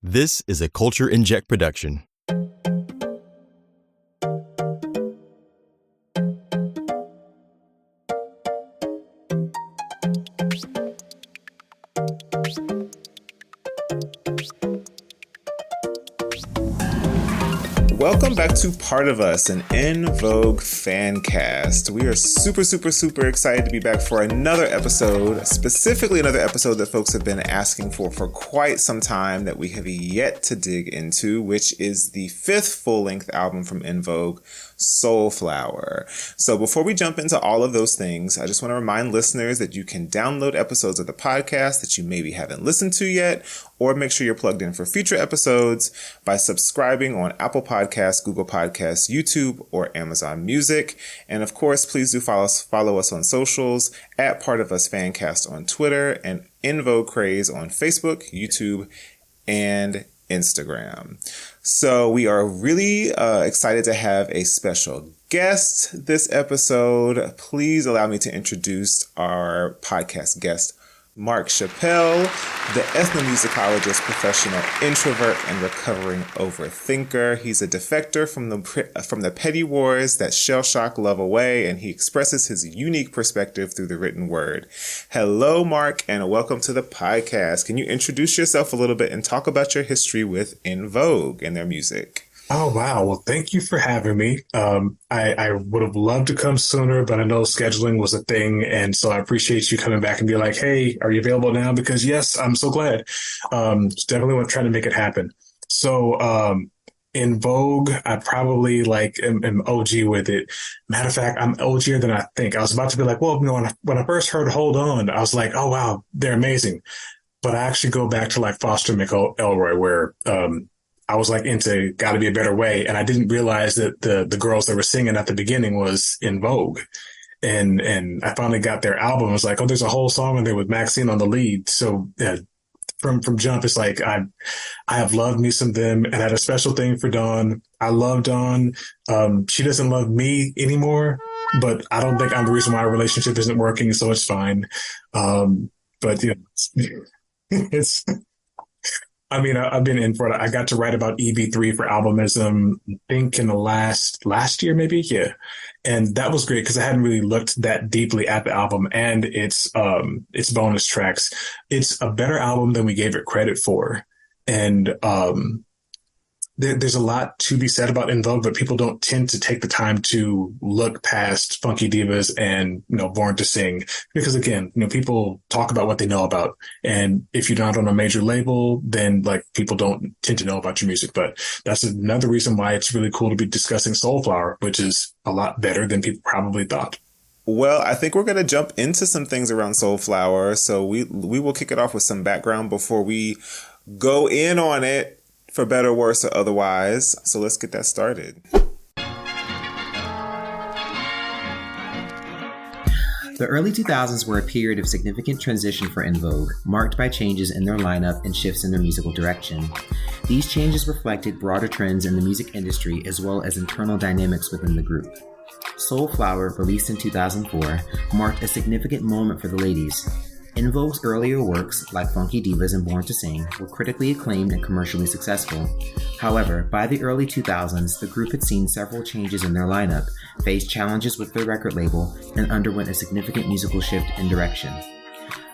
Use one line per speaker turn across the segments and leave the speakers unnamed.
This is a Culture Inject production.
Welcome back to Part of Us, an En Vogue Fancast. We are super excited to be back for another episode, specifically another episode that folks have been asking for quite some time that we have yet to dig into, which is the fifth full-length album from En Vogue, Soulflower. So before we jump into all of those things, I just want to remind listeners that you can download episodes of the podcast that you maybe haven't listened to yet, or make sure you're plugged in for future episodes by subscribing on Apple Podcasts, Google Podcasts, YouTube, or Amazon Music. And of course, please do follow us on socials at Part of Us Fancast on Twitter and En Vogue Craze on Facebook, YouTube, and Instagram. So we are really excited to have a special guest this episode. Please allow me to introduce our podcast guest, Mark Chappelle, the ethnomusicologist, professional introvert, and recovering overthinker. He's a defector from the petty wars that shell-shock love away, and he expresses his unique perspective through the written word. Hello, Mark, and welcome to the podcast. Can you introduce yourself a little bit and talk about your history with En Vogue and their music?
Oh, wow. Well, thank you for having me. I would have loved to come sooner, but I know scheduling was a thing. And so I appreciate you coming back and be like, hey, are you available now? Because yes, I'm so glad. Definitely want to try to make it happen. So En Vogue, I probably am OG with it. Matter of fact, I'm OGer than I think. I was about to be like, well, when I first heard Hold On, I was like, oh, wow, they're amazing. But I actually go back to like Foster McElroy, where I was like into Gotta Be a Better Way. And I didn't realize that the girls that were singing at the beginning was En Vogue. And I finally got their album. I was like, oh, there's a whole song in there with Maxine on the lead. So from jump, it's like, I have loved me some them, and I had a special thing for Dawn. I love Dawn. She doesn't love me anymore, but I don't think I'm the reason why our relationship isn't working. So it's fine. But you know, it's, I mean, I've been in for it. I got to write about EB3 for Albumism, I think in the last year, maybe. Yeah. And that was great because I hadn't really looked that deeply at the album and its bonus tracks. It's a better album than we gave it credit for. And, there's a lot to be said about En Vogue, but people don't tend to take the time to look past Funky Divas and, Born to Sing, because again, people talk about what they know about. And if you're not on a major label, then people don't tend to know about your music. But that's another reason why it's really cool to be discussing Soulflower, which is a lot better than people probably thought.
Well, I think we're going to jump into some things around Soulflower. So we will kick it off with some background before we go in on it, for better, worse, or otherwise. So let's get that started.
The early 2000s were a period of significant transition for En Vogue, marked by changes in their lineup and shifts in their musical direction. These changes reflected broader trends in the music industry as well as internal dynamics within the group. Soulflower, released in 2004, marked a significant moment for the ladies. En Vogue's earlier works, like Funky Divas and Born to Sing, were critically acclaimed and commercially successful. However, by the early 2000s, the group had seen several changes in their lineup, faced challenges with their record label, and underwent a significant musical shift in direction.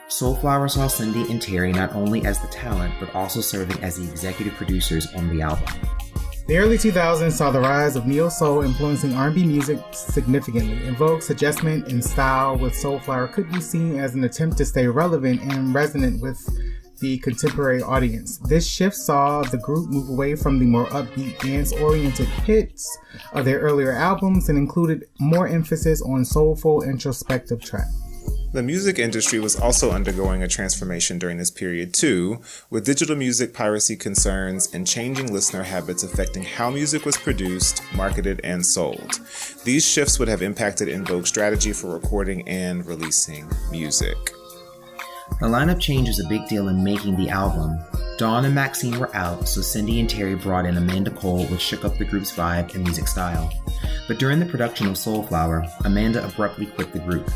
Soulflower saw Cindy and Terry not only as the talent, but also serving as the executive producers on the album.
The early 2000s saw the rise of neo-soul influencing R&B music significantly. En Vogue's adjustment in style with Soulflower could be seen as an attempt to stay relevant and resonant with the contemporary audience. This shift saw the group move away from the more upbeat, dance-oriented hits of their earlier albums and included more emphasis on soulful, introspective tracks.
The music industry was also undergoing a transformation during this period too, with digital music piracy concerns and changing listener habits affecting how music was produced, marketed, and sold. These shifts would have impacted En Vogue's strategy for recording and releasing music.
The lineup change was a big deal in making the album. Dawn and Maxine were out, so Cindy and Terry brought in Amanda Cole, which shook up the group's vibe and music style. But during the production of Soulflower, Amanda abruptly quit the group.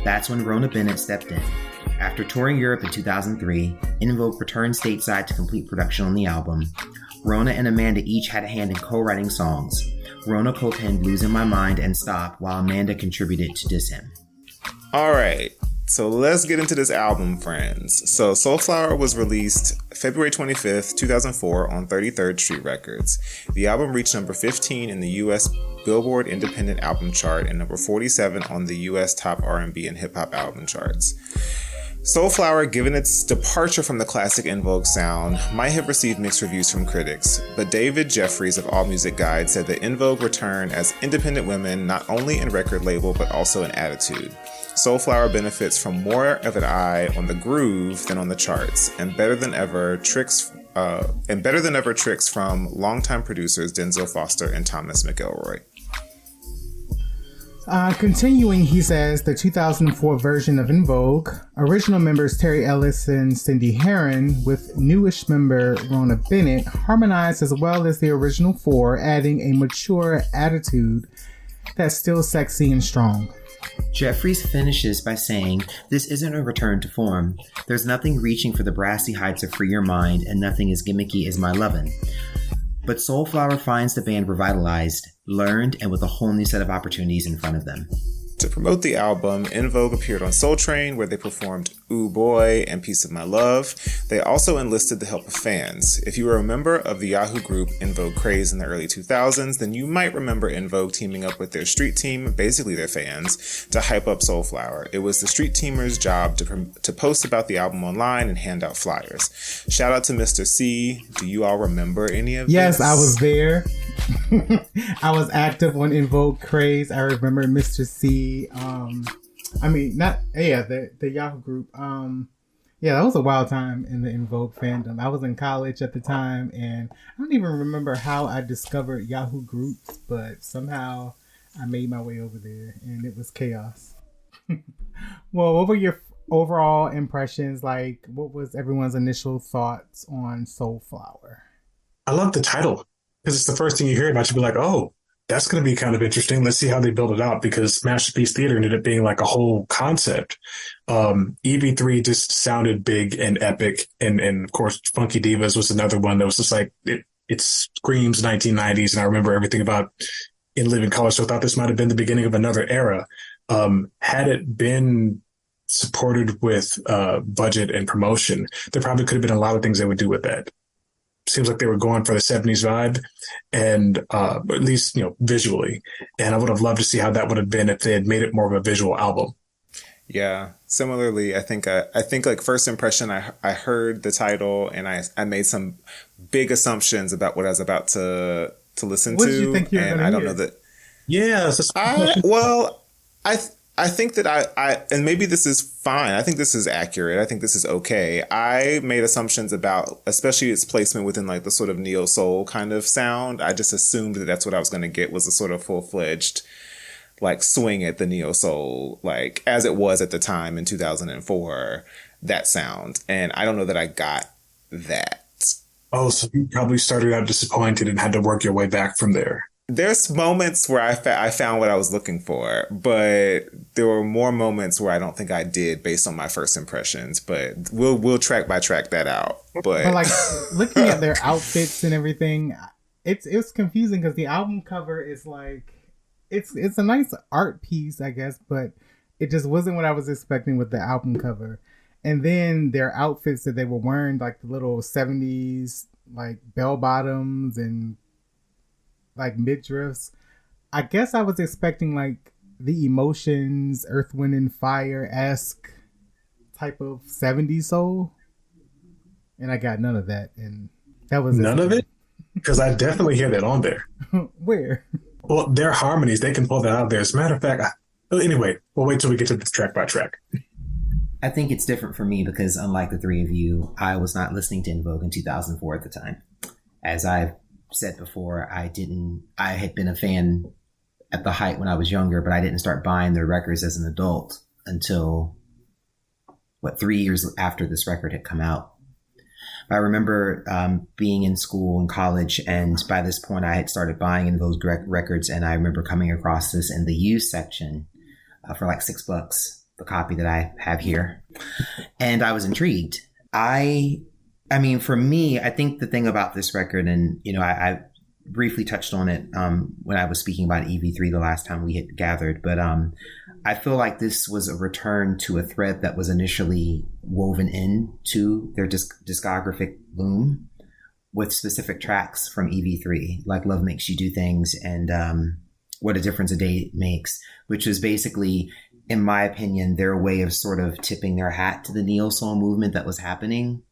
That's when Rona Bennett stepped in. After touring Europe in 2003, En Vogue returned stateside to complete production on the album. Rona and Amanda each had a hand in co-writing songs. Rona co-penned Losin My Mind and Stop, while Amanda contributed to Diss Him.
All right, so let's get into this album, friends. So Soulflower was released February 25th, 2004 on 33rd Street Records. The album reached number 15 in the U.S. Billboard Independent Album Chart and number 47 on the U.S. Top R&B and Hip Hop Album Charts. Soulflower, given its departure from the classic En Vogue sound, might have received mixed reviews from critics, but David Jeffries of AllMusic Guide said that En Vogue returned as independent women not only in record label but also in attitude. Soulflower benefits from more of an eye on the groove than on the charts, and better than ever tricks from longtime producers Denzel Foster and Thomas McElroy.
Continuing, he says, the 2004 version of En Vogue, original members Terry Ellis and Cindy Herron with newish member Rona Bennett harmonized as well as the original four, adding a mature attitude that's still sexy and strong.
Jeffries finishes by saying, "This isn't a return to form. There's nothing reaching for the brassy heights of Free Your Mind, and nothing as gimmicky as My Lovin'. But Soulflower finds the band revitalized, learned, and with a whole new set of opportunities in front of them."
To promote the album, En Vogue appeared on Soul Train, where they performed Ooh Boy and Piece of My Love. They also enlisted the help of fans. If you were a member of the Yahoo group En Vogue Craze in the early 2000s, then you might remember En Vogue teaming up with their street team, basically their fans, to hype up Soulflower. It was the street teamers' job to post about the album online and hand out flyers. Shout out to Mr. C. Do you all remember any of this?
Yes, I was there. I was active on En Vogue Craze. I remember Mr. C. The Yahoo group. That was a wild time in the En Vogue fandom. I was in college at the time, and I don't even remember how I discovered Yahoo groups, but somehow I made my way over there, and it was chaos. Well, what were your overall impressions? Like, what was everyone's initial thoughts on Soulflower?
I love the title because it's the first thing you hear about. You'd be like, oh, that's going to be kind of interesting. Let's see how they build it out, because Masterpiece Theater ended up being like a whole concept. EV3 just sounded big and epic. And of course, Funky Divas was another one that was just like, it screams 1990s. And I remember everything about In Living Color. So I thought this might have been the beginning of another era. Had it been supported with budget and promotion, there probably could have been a lot of things they would do with that. Seems like they were going for the 70s vibe, and at least, visually. And I would have loved to see how that would have been if they had made it more of a visual album.
Yeah. Similarly, I think like first impression, I heard the title and I made some big assumptions about what I was about to listen to.
What did you think you were
and
gonna
I don't
hear?
know that.
Yeah.
I think that I and maybe this is fine. I think this is accurate. I think this is okay. I made assumptions about, especially its placement within like the sort of neo soul kind of sound. I just assumed that that's what I was going to get, was a sort of full-fledged like swing at the neo soul, like as it was at the time in 2004, that sound. And I don't know that I got that.
Oh, so you probably started out disappointed and had to work your way back from there.
There's moments where I found what I was looking for, but there were more moments where I don't think I did based on my first impressions. But we'll track by track that out. But
like looking at their outfits and everything, it's confusing because the album cover is like it's a nice art piece, I guess, but it just wasn't what I was expecting with the album cover. And then their outfits that they were wearing, like the little 70s like bell bottoms and like midriffs. I guess I was expecting like the Emotions, Earth, Wind and Fire-esque type of 70s soul. And I got none of that. And that was
none of it? Because I definitely hear that on there.
Where?
Well, their harmonies, they can pull that out there. As a matter of fact, anyway, we'll wait till we get to the track by track.
I think it's different for me because unlike the three of you, I was not listening to En Vogue in 2004 at the time. As I've said before, I had been a fan at the height when I was younger, but I didn't start buying their records as an adult until 3 years after this record had come out. I remember being in school and college, and by this point I had started buying En Vogue records, and I remember coming across this in the used section for like $6 the copy that I have here. And I was intrigued. I mean, for me, I think the thing about this record, and, you know, I briefly touched on it when I was speaking about EV3 the last time we had gathered, but I feel like this was a return to a thread that was initially woven into their discographic loom with specific tracks from EV3, like Love Makes You Do Things and What a Difference a Day Makes, which was basically, in my opinion, their way of sort of tipping their hat to the neo-soul movement that was happening,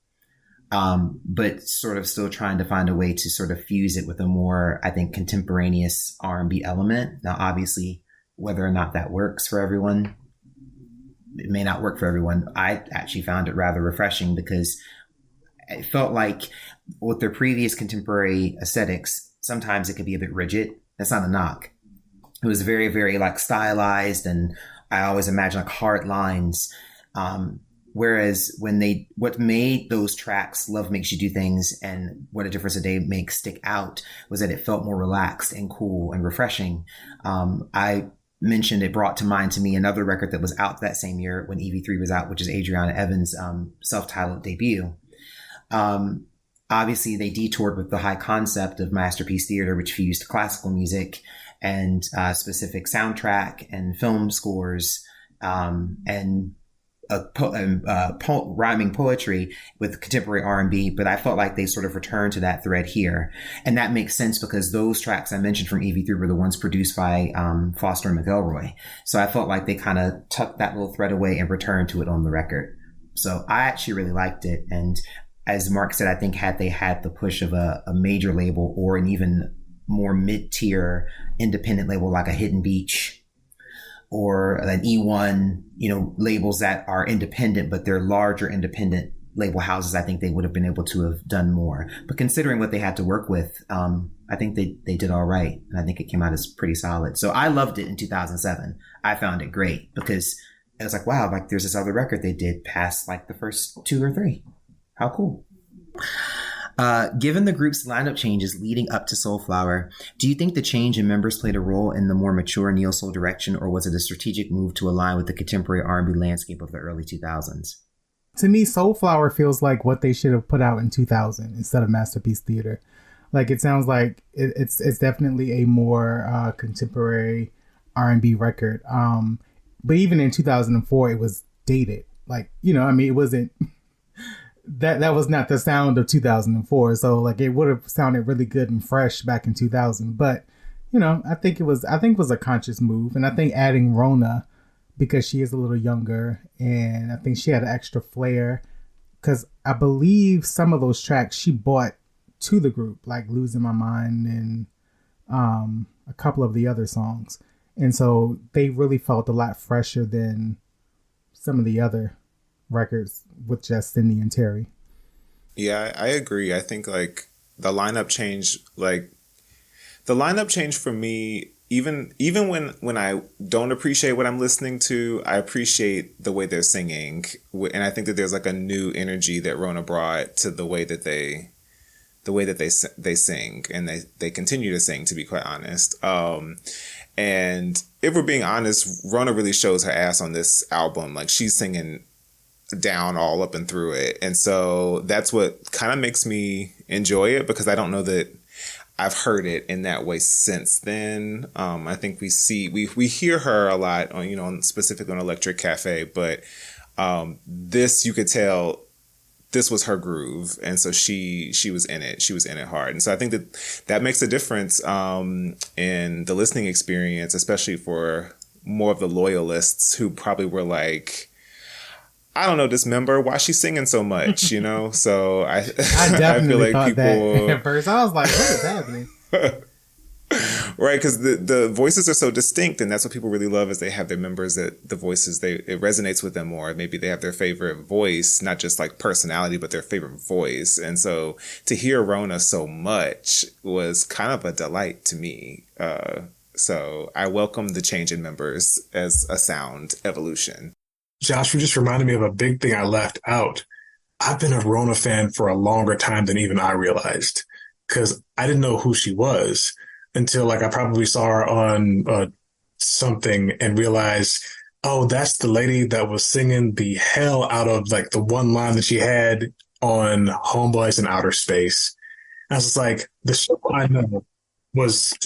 but sort of still trying to find a way to sort of fuse it with a more, I think, contemporaneous R&B element. Now, obviously, whether or not that works for everyone, it may not work for everyone. I actually found it rather refreshing because it felt like with their previous contemporary aesthetics, sometimes it could be a bit rigid. That's not a knock. It was very, very like stylized, and I always imagine like hard lines. Whereas what made those tracks, Love Makes You Do Things and What a Difference a Day Makes, stick out was that it felt more relaxed and cool and refreshing. I mentioned it brought to mind to me another record that was out that same year when EV3 was out, which is Adriana Evans' self-titled debut. Obviously, they detoured with the high concept of Masterpiece Theater, which fused classical music and specific soundtrack and film scores and rhyming poetry with contemporary R&B, but I felt like they sort of returned to that thread here. And that makes sense because those tracks I mentioned from EV3 were the ones produced by Foster and McElroy. So I felt like they kind of tucked that little thread away and returned to it on the record. So I actually really liked it. And as Mark said, I think had they had the push of a major label or an even more mid-tier independent label like a Hidden Beach or an E1, you know, labels that are independent, but they're larger independent label houses, I think they would have been able to have done more. But considering what they had to work with, I think they did all right. And I think it came out as pretty solid. So I loved it in 2007. I found it great because it was like, wow, like there's this other record they did past like the first 2 or 3. How cool. Given the group's lineup changes leading up to Soulflower, do you think the change in members played a role in the more mature neo-soul direction, or was it a strategic move to align with the contemporary R&B landscape of the early 2000s?
To me, Soulflower feels like what they should have put out in 2000 instead of Masterpiece Theater. Like, it sounds like it's definitely a more contemporary R&B record. But even in 2004, it was dated. Like, you know, I mean, it wasn't... That was not the sound of 2004. So like it would have sounded really good and fresh back in 2000. But, you know, I think it was a conscious move. And I think adding Rona, because she is a little younger and I think she had an extra flair, because I believe some of those tracks she brought to the group, like Losin My Mind and a couple of the other songs. And so they really felt a lot fresher than some of the other records with just Cindy and Terry.
Yeah, I agree. I think like the lineup change for me, even when I don't appreciate what I'm listening to, I appreciate the way they're singing. And I think that there's like a new energy that Rona brought to the way that they sing, and they continue to sing, to be quite honest. And if we're being honest, Rona really shows her ass on this album. Like she's singing down all up and through it. And so that's what kind of makes me enjoy it, because I don't know that I've heard it in that way since then. I think we hear her a lot on, you know, specifically on Electric Cafe, but this, you could tell this was her groove. And so she was in it. She was in it hard. And so I think that makes a difference in the listening experience, especially for more of the loyalists who probably were like, I don't know this member, why is she singing so much, you know? So I
definitely
I feel like
thought
people...
that at first. I was like, what is happening?
Right, because the voices are so distinct, and that's what people really love, is they have their members that the voices, it resonates with them more. Maybe they have their favorite voice, not just like personality, but their favorite voice. And so to hear Rona so much was kind of a delight to me. So I welcome the change in members as a sound evolution.
Josh, you just reminded me of a big thing I left out. I've been a Rona fan for a longer time than even I realized, because I didn't know who she was until like I probably saw her on something and realized, Oh, that's the lady that was singing the hell out of like the one line that she had on Homeboys in Outer Space. I was just like, the show I know was,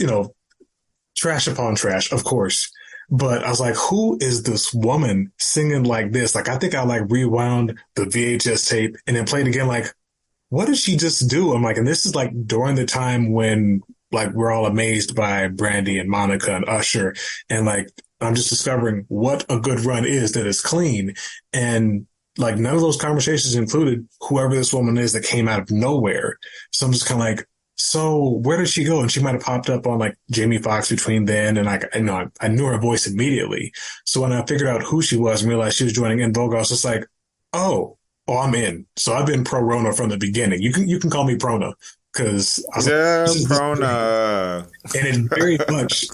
trash upon trash, of course. But I was like, who is this woman singing like this? Like, I think I like rewound the VHS tape and then played again. Like, what did she just do? I'm like, and this is like during the time when like we're all amazed by Brandy and Monica and Usher. And like, I'm just discovering what a good run is that is clean. And like, none of those conversations included whoever this woman is that came out of nowhere. So I'm just kind of like, so where did she go? And she might have popped up on like Jamie Foxx between then. And like, I knew her voice immediately. So when I figured out who she was and realized she was joining En Vogue, I was just like, oh, I'm in. So I've been pro Rona from the beginning. You can call me Prona because
Prona.
And it very much,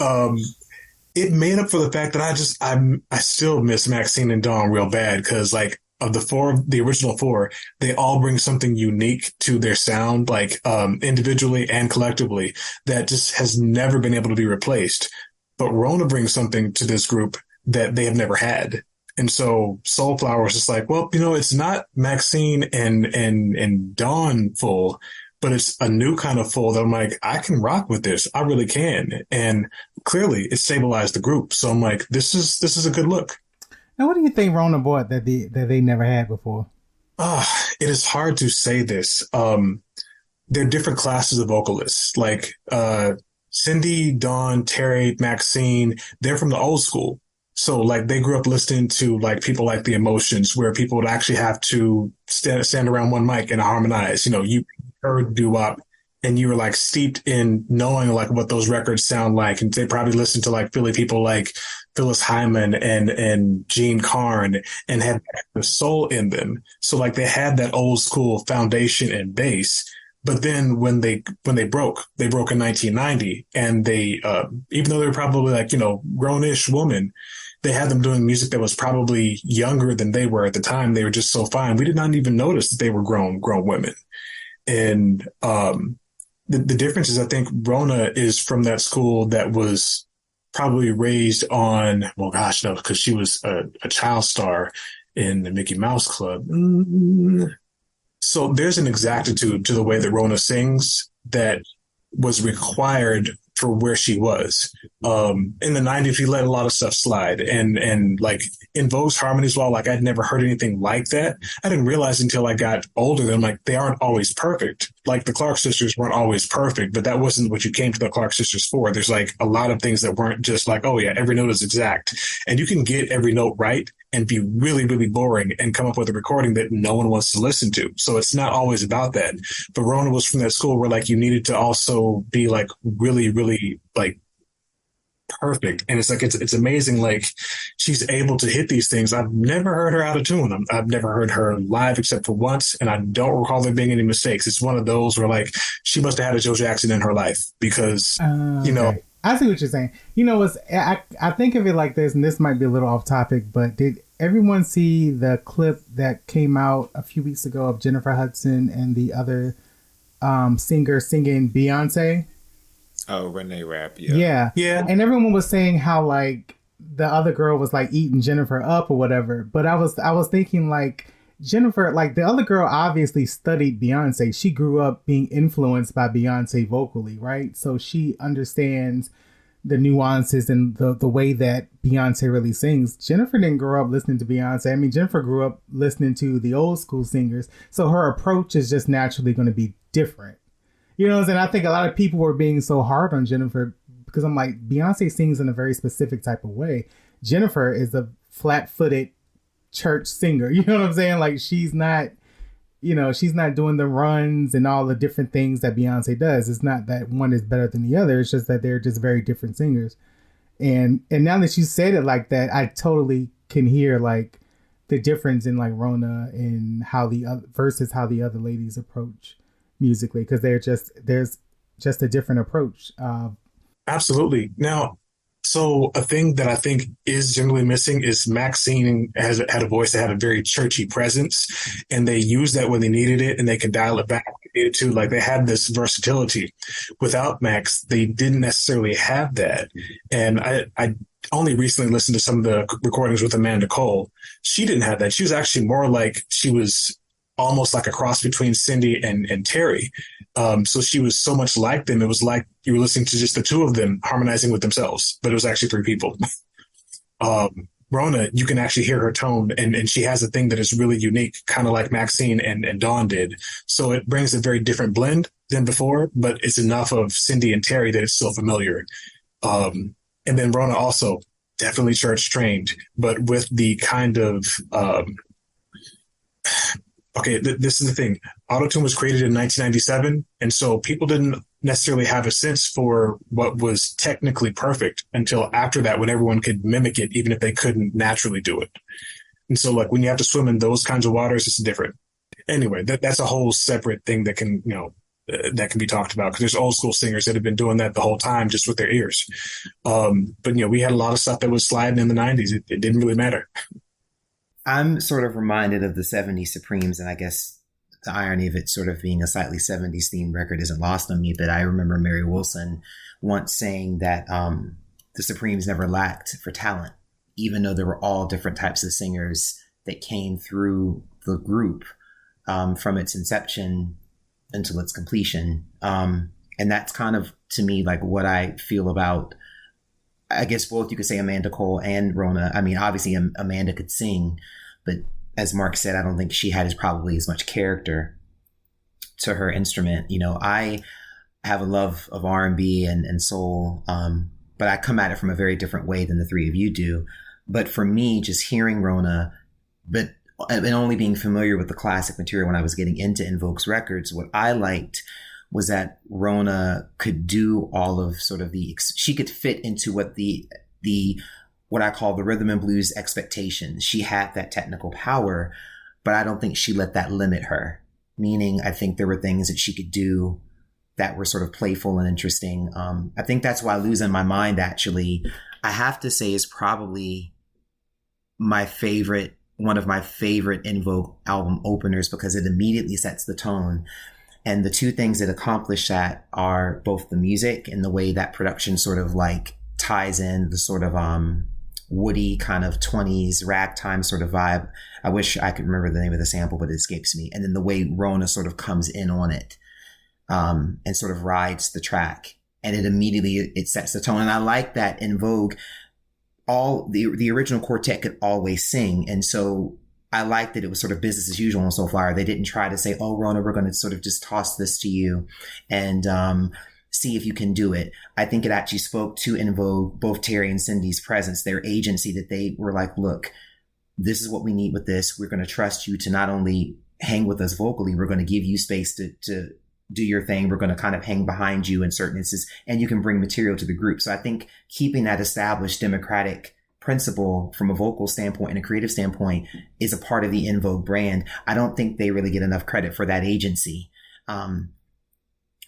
it made up for the fact that I still miss Maxine and Dawn real bad because like, of the original four, they all bring something unique to their sound, like individually and collectively, that just has never been able to be replaced. But Rona brings something to this group that they have never had. And so Soulflower was just like, well, it's not Maxine and Dawn full, but it's a new kind of full that I'm like, I can rock with this. I really can. And clearly it stabilized the group. So I'm like, this is a good look.
Now, what do you think Rona bought that they never had before?
It is hard to say this. There are different classes of vocalists. Like Cindy, Dawn, Terry, Maxine, they're from the old school. So like they grew up listening to like people like The Emotions, where people would actually have to stand around one mic and harmonize. You heard doo-wop and you were like steeped in knowing like what those records sound like. And they probably listened to like Philly people like Phyllis Hyman and Gene Carn and had the soul in them. So like they had that old school foundation and base. But then when they broke in 1990 and they, even though they were probably like, grown-ish women, they had them doing music that was probably younger than they were at the time. They were just so fine. We did not even notice that they were grown women. And, the difference is I think Rona is from that school that was probably raised on, well, gosh, no, because she was a child star in the Mickey Mouse Club. So there's an exactitude to the way that Rona sings that was required for where she was. In the 90s, we let a lot of stuff slide. And like En Vogue's harmonies, while like I'd never heard anything like that, I didn't realize until I got older that I'm like, they aren't always perfect. Like the Clark sisters weren't always perfect, but that wasn't what you came to the Clark sisters for. There's like a lot of things that weren't just like, oh yeah, every note is exact. And you can get every note right and be really, really boring and come up with a recording that no one wants to listen to. So it's not always about that. But Rona was from that school where like you needed to also be like really, really like perfect. And it's like, it's amazing. Like she's able to hit these things. I've never heard her out of tune. I've never heard her live except for once. And I don't recall there being any mistakes. It's one of those where like, she must have had a Joe Jackson in her life because,
okay. I see what you're saying. I think of it like this, and this might be a little off topic, but did everyone see the clip that came out a few weeks ago of Jennifer Hudson and the other singer singing Beyonce?
Oh, Renee Rapp, yeah.
Yeah. And everyone was saying how like the other girl was like eating Jennifer up or whatever. But I was thinking like Jennifer, like the other girl obviously studied Beyonce. She grew up being influenced by Beyonce vocally, right? So she understands the nuances and the way that Beyonce really sings. Jennifer didn't grow up listening to Beyonce. I mean, Jennifer grew up listening to the old school singers. So her approach is just naturally going to be different. You know what I'm saying? I think a lot of people were being so hard on Jennifer because I'm like, Beyonce sings in a very specific type of way. Jennifer is a flat-footed church singer. You know what I'm saying? Like she's not doing the runs and all the different things that Beyonce does. It's not that one is better than the other. It's just that they're just very different singers. And now that you said it like that, I totally can hear like the difference in like Rona and how the other versus how the other ladies approach musically, because there's just a different approach.
Absolutely. Now, so a thing that I think is generally missing is Maxine had a voice that had a very churchy presence, and they used that when they needed it, and they could dial it back when they needed to. Like they had this versatility. Without Max, they didn't necessarily have that. And I only recently listened to some of the recordings with Amanda Cole. She didn't have that. She was actually more like, she was almost like a cross between Cindy and Terry. So she was so much like them. It was like you were listening to just the two of them harmonizing with themselves, but it was actually three people. Rona, you can actually hear her tone, and she has a thing that is really unique, kind of like Maxine and Dawn did. So it brings a very different blend than before, but it's enough of Cindy and Terry that it's still familiar. And then Rona also definitely church trained, but with the kind of, this is the thing. Autotune was created in 1997, and so people didn't necessarily have a sense for what was technically perfect until after that, when everyone could mimic it, even if they couldn't naturally do it. And so, like, when you have to swim in those kinds of waters, it's different. Anyway, that's a whole separate thing that can, that can be talked about, because there's old school singers that have been doing that the whole time just with their ears. But we had a lot of stuff that was sliding in the 90s. It didn't really matter.
I'm sort of reminded of the 70s Supremes, and I guess the irony of it sort of being a slightly 70s themed record isn't lost on me, but I remember Mary Wilson once saying that the Supremes never lacked for talent, even though there were all different types of singers that came through the group from its inception until its completion. And that's kind of, to me, like what I feel about, I guess both you could say Amanda Cole and Rona. I mean, obviously Amanda could sing, but as Mark said, I don't think she had probably as much character to her instrument. I have a love of R&B and soul, but I come at it from a very different way than the three of you do. But for me, just hearing Rona, and only being familiar with the classic material when I was getting into En Vogue's records, what I liked was that Rona could do all of sort of she could fit into what I call the rhythm and blues expectations. She had that technical power, but I don't think she let that limit her. Meaning, I think there were things that she could do that were sort of playful and interesting. I think that's why Losin My Mind, actually, I have to say, is probably one of my favorite En Vogue album openers, because it immediately sets the tone. And the two things that accomplish that are both the music and the way that production sort of like ties in the sort of woody kind of 20s ragtime sort of vibe. I wish I could remember the name of the sample, but it escapes me. And then the way Rona sort of comes in on it and sort of rides the track. And it immediately, it sets the tone. And I like that En Vogue, all the original quartet could always sing. And so I liked that it was sort of business as usual on Soulflower. They didn't try to say, oh, Rona, we're going to sort of just toss this to you and see if you can do it. I think it actually spoke to En Vogue, both Terry and Cindy's presence, their agency, that they were like, look, this is what we need with this. We're going to trust you to not only hang with us vocally, we're going to give you space to do your thing. We're going to kind of hang behind you in certain instances, and you can bring material to the group. So I think keeping that established democratic principle from a vocal standpoint and a creative standpoint is a part of the En Vogue brand. I don't think they really get enough credit for that agency.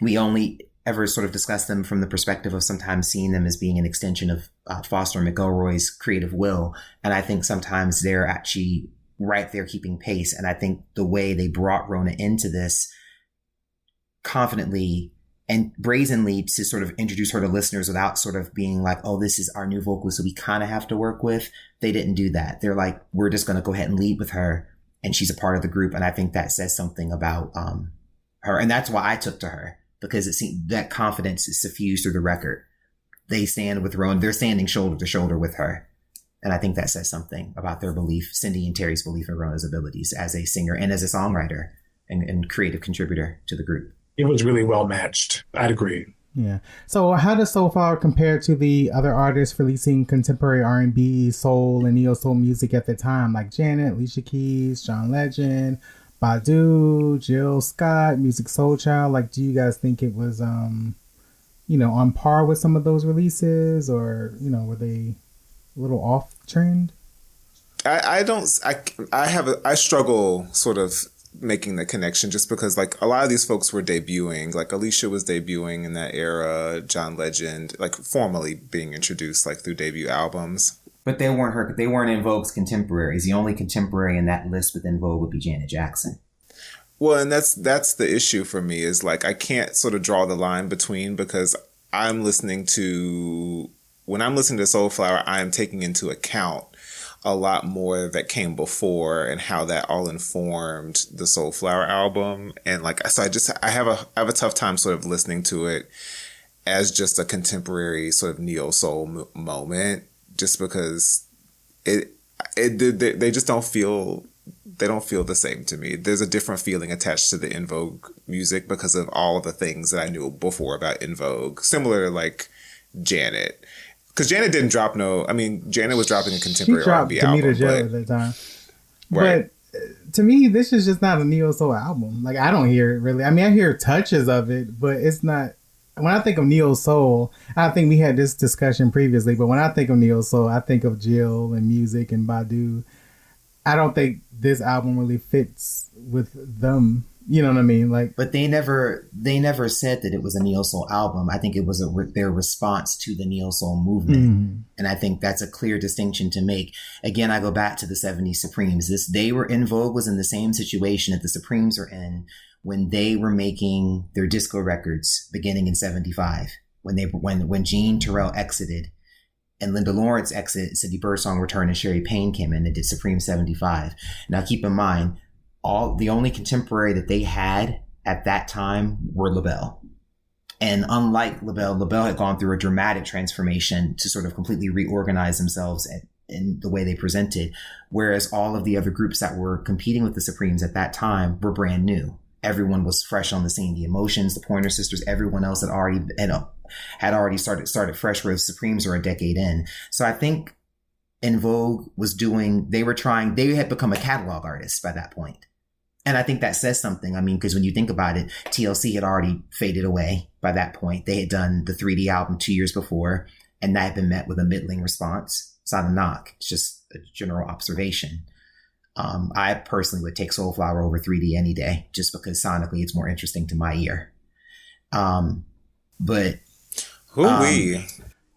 We only ever sort of discuss them from the perspective of sometimes seeing them as being an extension of Foster McElroy's creative will. And I think sometimes they're actually right there keeping pace. And I think the way they brought Rona into this confidently and brazenly to sort of introduce her to listeners without sort of being like, oh, this is our new vocalist, so we kind of have to work with. They didn't do that. They're like, we're just going to go ahead and lead with her, and she's a part of the group. And I think that says something about her. And that's why I took to her, because it seemed that confidence is suffused through the record. They stand with Rona. They're standing shoulder to shoulder with her. And I think that says something about their belief, Cindy and Terry's belief in Rona's abilities as a singer and as a songwriter and creative contributor to the group.
It was really well matched. I'd agree.
Yeah. So how does Soulflower compare to the other artists releasing contemporary R&B, soul, and neo-soul music at the time, like Janet, Alicia Keys, John Legend, Badu, Jill Scott, Music Soul Child? Like, do you guys think it was, on par with some of those releases, or, were they a little off trend?
I struggle sort of making the connection, just because like a lot of these folks were debuting. Like Alicia was debuting in that era, John Legend like formally being introduced like through debut albums.
But they weren't En Vogue's contemporaries. The only contemporary in that list with En Vogue would be Janet Jackson.
Well, and that's the issue for me, is like I can't sort of draw the line between, because I'm listening to when I'm listening to Soulflower, I am taking into account a lot more that came before and how that all informed the Soulflower album. And like, so I have a tough time sort of listening to it as just a contemporary sort of neo soul moment, just because they just don't feel the same to me. There's a different feeling attached to the En Vogue music because of all of the things that I knew before about En Vogue, similar to like Janet. Because Janet didn't drop Janet was dropping a contemporary R&B album.
She dropped at the time.
Right.
But to me, this is just not a neo soul album. Like, I don't hear it really. I mean, I hear touches of it, but it's not. When I think of neo soul, I think we had this discussion previously, but when I think of neo soul, I think of Jill and Music and Badu. I don't think this album really fits with them. You know what I mean? Like,
but they never said that it was a neo soul album. I think it was their response to the neo soul movement, and I think that's a clear distinction to make. Again, I go back to the '70s Supremes. En Vogue was in the same situation that the Supremes are in when they were making their disco records beginning in '75. When Jean Terrell exited and Linda Lawrence exited, Cindy Birdsong returned, and Sherry Payne came in and did Supreme '75. Now, keep in mind, the only contemporary that they had at that time were LaBelle. And unlike LaBelle had gone through a dramatic transformation to sort of completely reorganize themselves in the way they presented, whereas all of the other groups that were competing with the Supremes at that time were brand new. Everyone was fresh on the scene. The Emotions, the Pointer Sisters, everyone else had already started fresh, whereas Supremes are a decade in. So I think En Vogue they had become a catalog artist by that point. And I think that says something. I mean, because when you think about it, TLC had already faded away by that point. They had done the 3D album 2 years before, and that had been met with a middling response. It's not a knock. It's just a general observation. I personally would take Soulflower over 3D any day, just because sonically it's more interesting to my ear. But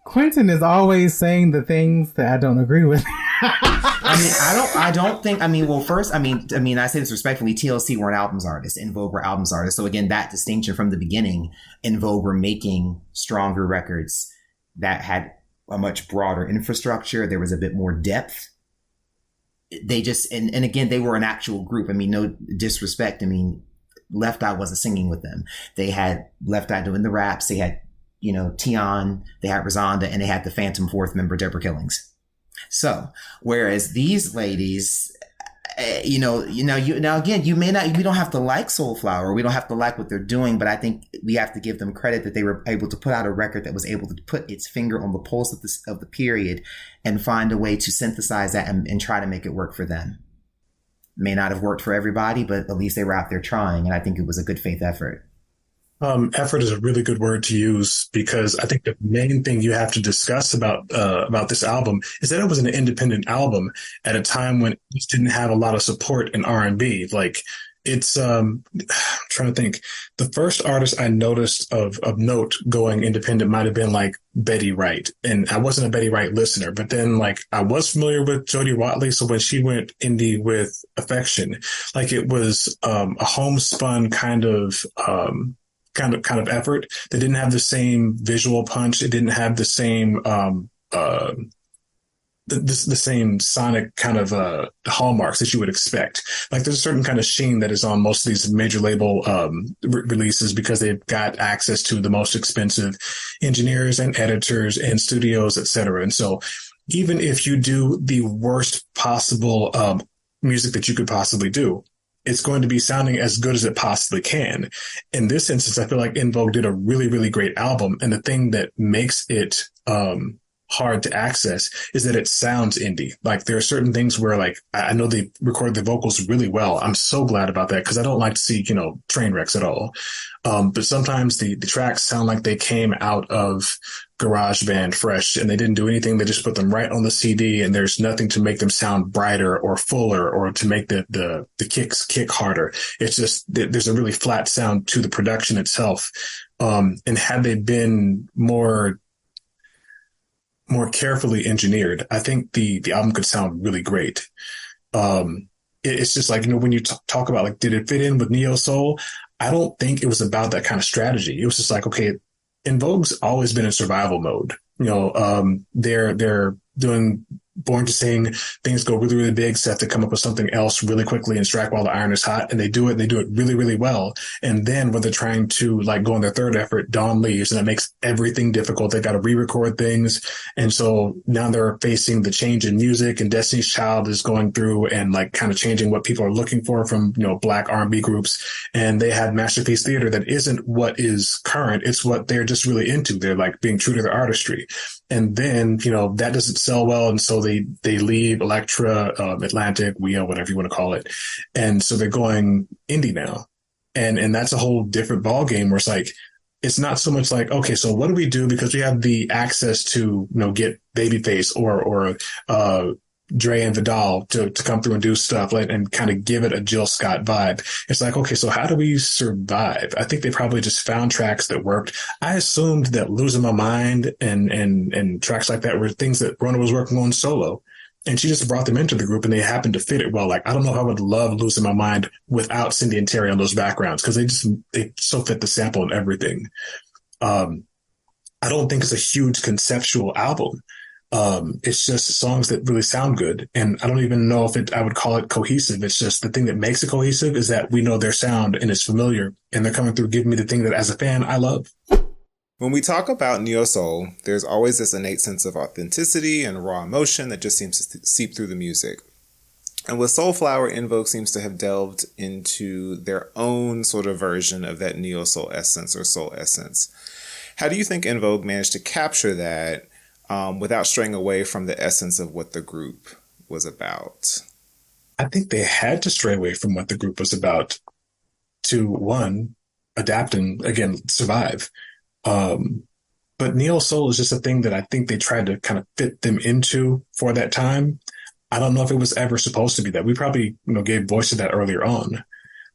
Quentin is always saying the things that I don't agree with.
I don't think, I say this respectfully, TLC weren't albums artists, En Vogue were albums artists. So again, that distinction from the beginning, En Vogue were making stronger records that had a much broader infrastructure. There was a bit more depth. They just, and again, they were an actual group. I mean, no disrespect. I mean, Left Eye wasn't singing with them. They had Left Eye doing the raps. They had, Tion, they had Razonda, and they had the Phantom fourth member, Deborah Killings. So, whereas these ladies, we don't have to like Soulflower. We don't have to like what they're doing, but I think we have to give them credit that they were able to put out a record that was able to put its finger on the pulse of the period and find a way to synthesize that and try to make it work for them. May not have worked for everybody, but at least they were out there trying, and I think it was a good faith effort.
Effort is a really good word to use, because I think the main thing you have to discuss about this album is that it was an independent album at a time when it just didn't have a lot of support in R&B. Like, it's I'm trying to think. The first artist I noticed of note going independent might have been like Betty Wright, and I wasn't a Betty Wright listener, but then like I was familiar with Jodie Watley. So when she went indie with Affection, like it was a homespun kind of effort that didn't have the same visual punch. It didn't have the same the same sonic kind of hallmarks that you would expect. Like there's a certain kind of sheen that is on most of these major label releases, because they've got access to the most expensive engineers and editors and studios, etc. And so even if you do the worst possible music that you could possibly do, it's going to be sounding as good as it possibly can. In this instance, I feel like En Vogue did a really, really great album. And the thing that makes it hard to access is that it sounds indie. Like there are certain things where like, I know they record the vocals really well. I'm so glad about that, because I don't like to see, train wrecks at all. But sometimes the tracks sound like they came out of GarageBand fresh, and they didn't do anything. They just put them right on the CD, and there's nothing to make them sound brighter or fuller or to make the kicks kick harder. It's just, there's a really flat sound to the production itself. And had they been more carefully engineered, I think the album could sound really great. It's just like, when you talk about like, did it fit in with neo soul? I don't think it was about that kind of strategy. It was just like, okay, En Vogue's always been in survival mode. They're doing Born to Sing. Things go really, really big, so they have to come up with something else really quickly and strike while the iron is hot. And they do it really, really well. And then when they're trying to like go on their third effort, Dawn leaves, and that makes everything difficult. They got to re-record things. And so now they're facing the change in music, and Destiny's Child is going through and like kind of changing what people are looking for from, Black R&B groups. And they had Masterpiece Theater that isn't what is current. It's what they're just really into. They're like being true to their artistry. And then, that doesn't sell well. And so they leave Elektra, Atlantic, WEO, whatever you want to call it. And so they're going indie now. And that's a whole different ball game where it's like, it's not so much like, okay, so what do we do? Because we have the access to, get Babyface or Dre and Vidal to come through and do stuff and kind of give it a Jill Scott vibe. It's like, okay, so how do we survive? I think they probably just found tracks that worked. I assumed that Losing My Mind and tracks like that were things that Rona was working on solo. And she just brought them into the group, and they happened to fit it well. Like, I don't know if I would love Losing My Mind without Cindy and Terry on those backgrounds, because they so fit the sample and everything. I don't think it's a huge conceptual album. It's just songs that really sound good. And I don't even know if I would call it cohesive. It's just the thing that makes it cohesive is that we know their sound and it's familiar, and they're coming through giving me the thing that as a fan, I love.
When we talk about neo-soul, there's always this innate sense of authenticity and raw emotion that just seems to seep through the music. And with Soulflower, En Vogue seems to have delved into their own sort of version of that neo-soul essence or soul essence. How do you think En Vogue managed to capture that without straying away from the essence of what the group was about?
I think they had to stray away from what the group was about to, one, adapt and, again, survive. But neo soul is just a thing that I think they tried to kind of fit them into for that time. I don't know if it was ever supposed to be that. We probably, gave voice to that earlier on.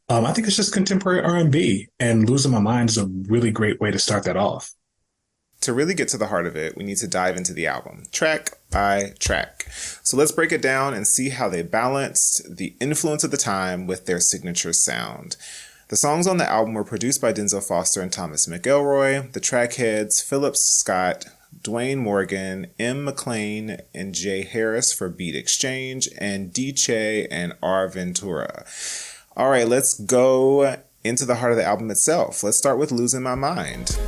I think it's just contemporary R&B, and Losing My Mind is a really great way to start that off.
To really get to the heart of it, we need to dive into the album, track by track. So let's break it down and see how they balanced the influence of the time with their signature sound. The songs on the album were produced by Denzel Foster and Thomas McElroy. The track heads, Philip Scott, Dwayne Morgan, M. McLean, and Jay Harris for Beat Exchange, and D-Che and R. Ventura. All right, let's go into the heart of the album itself. Let's start with Losing My Mind.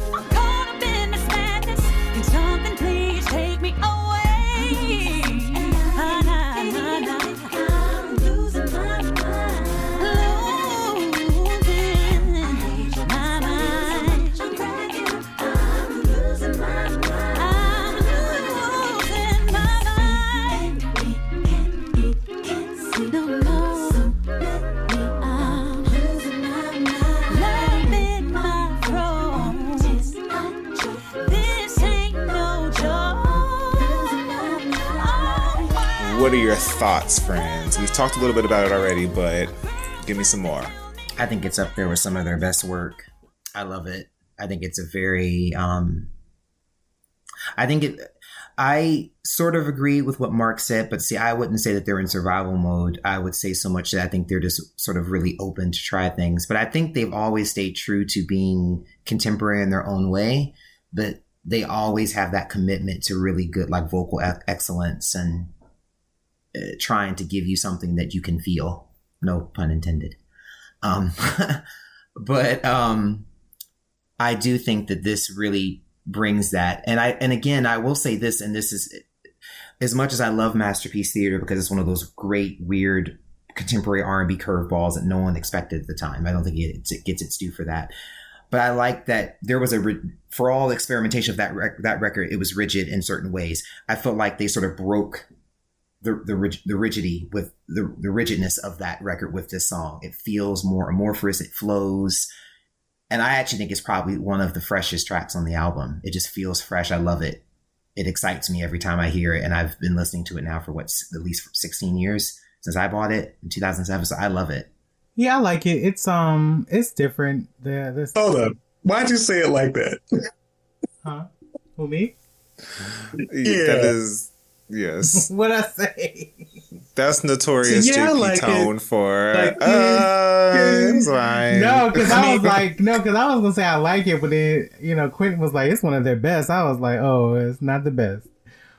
What are your thoughts, friends? We've talked a little bit about it already, but give me some more.
I think it's up there with some of their best work. I love it. I think it's a very, I sort of agree with what Mark said, but see, I wouldn't say that they're in survival mode. I would say so much that I think they're just sort of really open to try things. But I think they've always stayed true to being contemporary in their own way, but they always have that commitment to really good, like vocal excellence and trying to give you something that you can feel. No pun intended. But I do think that this really brings that. And again, I will say this, and this is, as much as I love Masterpiece Theater because it's one of those great, weird, contemporary R&B curveballs that no one expected at the time. I don't think it gets its due for that. But I like that there was for all the experimentation of that record, it was rigid in certain ways. I felt like they sort of broke the rigidity with the rigidness of that record with this song. It feels more amorphous. It flows. And I actually think it's probably one of the freshest tracks on the album. It just feels fresh. I love it. It excites me every time I hear it. And I've been listening to it now for at least 16 years since I bought it in 2007. So I love it.
Yeah, I like it. It's different.
Hold up. Why'd you say it like that?
Huh? Who, me?
Yeah. Yes.
What'd I say?
That's notorious JP
like
tone
it.
for,
Like,
it's fine.
No, because I was gonna say I like it, but then, Quentin was like, it's one of their best. I was like, oh, it's not the best.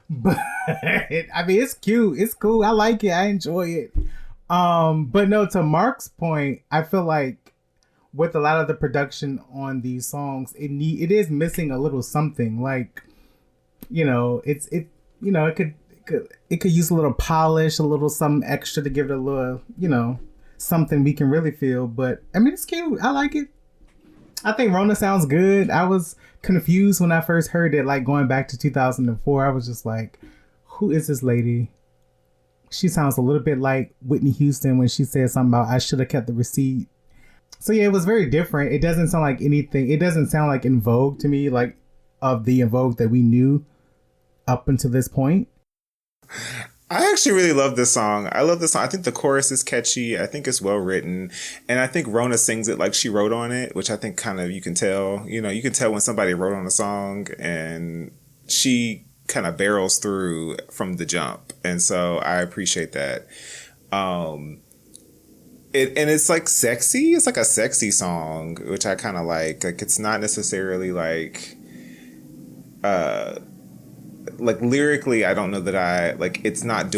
But, I mean, it's cute. It's cool. I like it. I enjoy it. But no, to Mark's point, I feel like with a lot of the production on these songs, it is missing a little something. Like, it could use a little polish, a little something extra to give it a little, something we can really feel. But I mean, it's cute. I like it. I think Rona sounds good. I was confused when I first heard it, like going back to 2004. I was just like, who is this lady? She sounds a little bit like Whitney Houston when she said something about I should have kept the receipt. So yeah, it was very different. It doesn't sound like anything. It doesn't sound like En Vogue to me, like of the En Vogue that we knew up until this point.
I actually really love this song. I love this song. I think the chorus is catchy. I think it's well written. And I think Rona sings it like she wrote on it, which I think kind of you can tell. You can tell when somebody wrote on a song, and she kind of barrels through from the jump. And so I appreciate that. And it's like sexy. It's like a sexy song, which I kind of like. Like, it's not necessarily like lyrically, I don't know that I like, it's not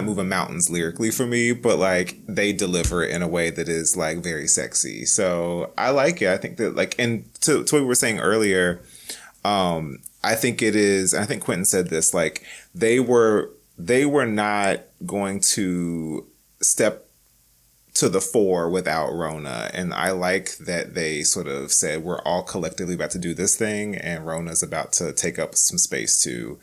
moving mountains lyrically for me, but like they deliver it in a way that is like very sexy. So I like it. I think that like, and to what we were saying earlier, I think it is, I think Quentin said this, like they were not going to step to the fore without Rona. And I like that they sort of said, we're all collectively about to do this thing, and Rona's about to take up some space too.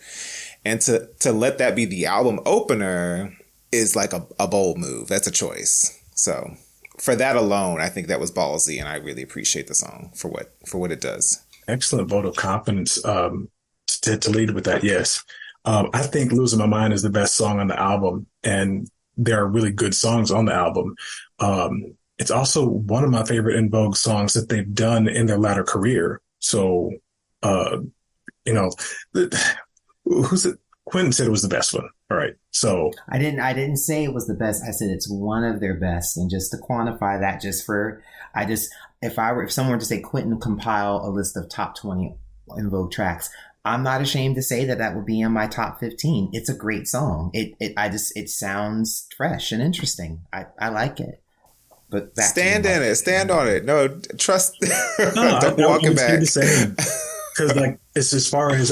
And to let that be the album opener is like a bold move. That's a choice. So for that alone, I think that was ballsy, and I really appreciate the song for what it does.
Excellent vote of confidence to lead with that. Yes. I think Losin My Mind is the best song on the album, and there are really good songs on the album. It's also one of my favorite En Vogue songs that they've done in their latter career. So, who's it? Quentin said it was the best one. All right. So
I didn't say it was the best. I said it's one of their best. And just to quantify that, if someone were to say Quentin compile a list of top 20 En Vogue tracks, I'm not ashamed to say that would be in my top 15. It's a great song. It sounds fresh and interesting. I like it. But
stand on it. No, trust.
No,
don't walk it back.
Because like it's as far as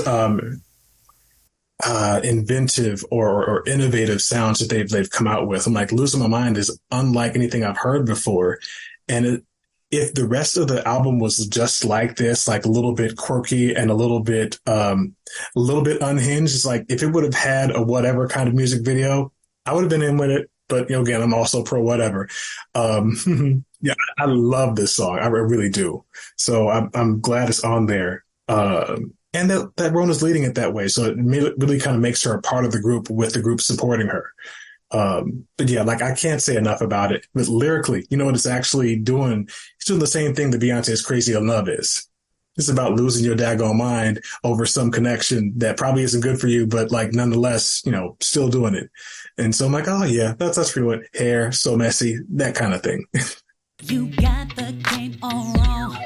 inventive or innovative sounds that they've come out with. I'm like, Losin My Mind is unlike anything I've heard before, and if the rest of the album was just like this, like a little bit quirky and a little bit unhinged, it's like if it would have had a whatever kind of music video, I would have been in with it. But again, I'm also pro whatever. Yeah, I love this song. I really do. So I'm glad it's on there. And that Rona's leading it that way. So it really kind of makes her a part of the group with the group supporting her. But yeah, like I can't say enough about it. But lyrically, you know what it's actually doing? It's doing the same thing that Beyonce's Crazy in Love is. It's about losing your daggone mind over some connection that probably isn't good for you, but like nonetheless, still doing it. And so I'm like, oh yeah, that's really what hair, so messy, that kind of thing.
You got the game all wrong.